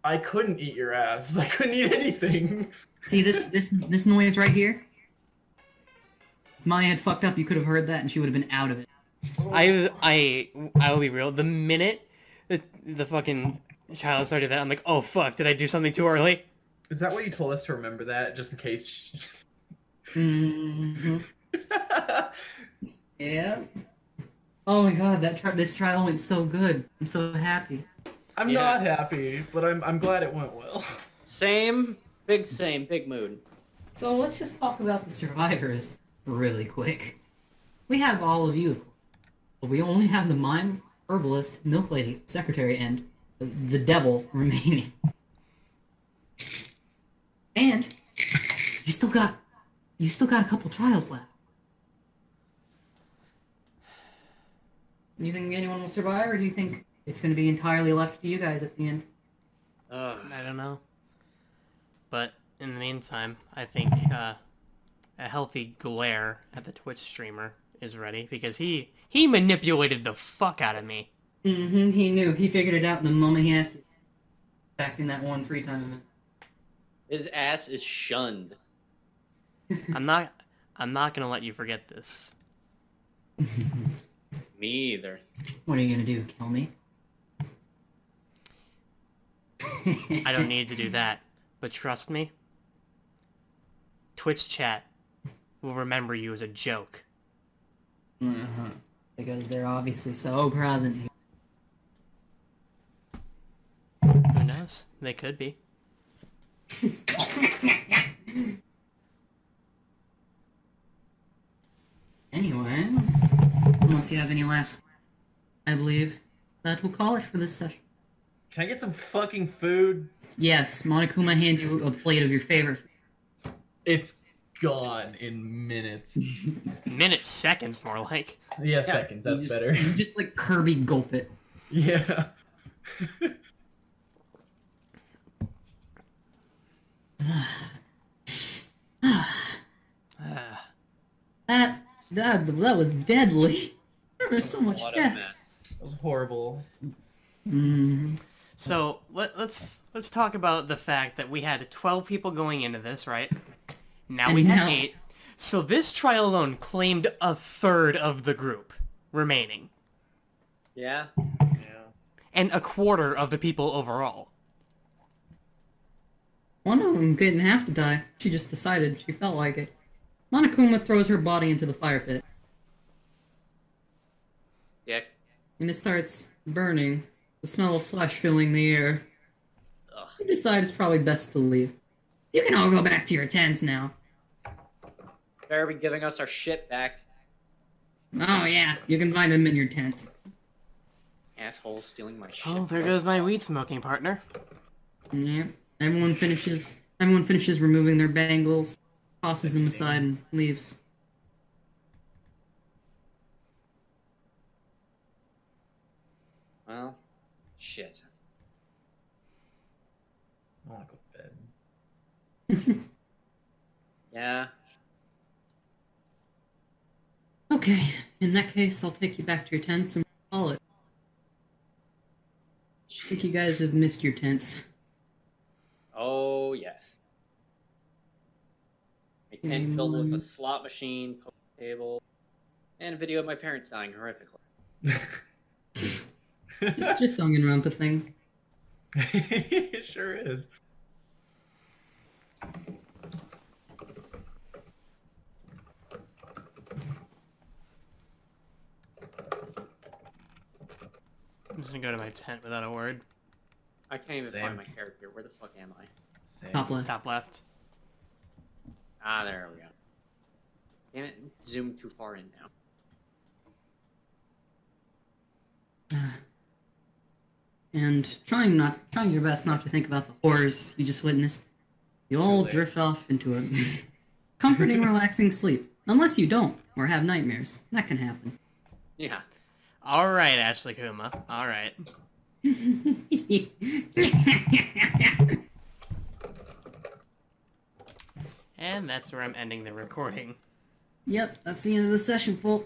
I couldn't eat your ass. I couldn't eat anything. See this noise right here? If Maya had fucked up, you could have heard that and she would have been out of it. I will be real. The minute the fucking child started that, I'm like, oh fuck, did I do something too early? Is that what you told us to remember that, just in case? Mm-hmm. Yeah. Oh my god, this trial went so good. I'm so happy. I'm not happy, but I'm glad it went well. Same big mood. So let's just talk about the survivors really quick. We have all of you, but we only have the mime, herbalist, milk lady, secretary, and the devil remaining. And you still got a couple trials left. You think anyone will survive, or do you think it's going to be entirely left to you guys at the end? I don't know. But in the meantime, I think a healthy glare at the Twitch streamer is ready because he manipulated the fuck out of me. Mm-hmm, he knew. He figured it out the moment he asked it. Back in that one free time event. His ass is shunned. I'm not gonna let you forget this. Me either. What are you gonna do? Kill me? I don't need to do that. But trust me, Twitch chat will remember you as a joke. Uh-huh. Because they're obviously so present here. Who knows? They could be. Anyway, unless you have any last, I believe that will call it for this session. Can I get some fucking food? Yes, Monokuma hand you a plate of your favorite food. It's gone in minutes. Minutes, seconds, more like. Yeah, seconds. That's better. You just like Kirby gulp it. Yeah. That was deadly. There was so much What a death. mess. That was horrible. Mm-hmm. So let's talk about the fact that we had 12 people going into this, right? Now we have 8. So this trial alone claimed a third of the group remaining, Yeah. Yeah. and a quarter of the people overall. One of them didn't have to die. She just decided she felt like it. Monokuma throws her body into the fire pit, Yeah. and it starts burning, the smell of flesh filling the air. Ugh. You decide it's probably best to leave. You can all go back to your tents now. Better be giving us our shit back. Oh yeah, you can find them in your tents. Assholes stealing my shit. Oh, there goes my weed smoking partner. Yep. Everyone finishes removing their bangles, tosses them aside, and leaves. Well, shit. I want to go to bed. Yeah. Okay, in that case, I'll take you back to your tents and call it. I think you guys have missed your tents. Oh, yes. A tent filled with a slot machine, poker table, and a video of my parents dying horrifically. Just Danganronpa things. It sure is. I'm just gonna go to my tent without a word. I can't even Same. find my character. Where the fuck am I? Same. Top left. Top left. Ah, there we go. Damn it, zoomed too far in now. And trying your best not to think about the horrors you just witnessed, you all Too late. drift off into a comforting, relaxing sleep. Unless you don't, or have nightmares. That can happen. Yeah. Alright, Ashley Kuma. Alright. And that's where I'm ending the recording. Yep, that's the end of the session, folks.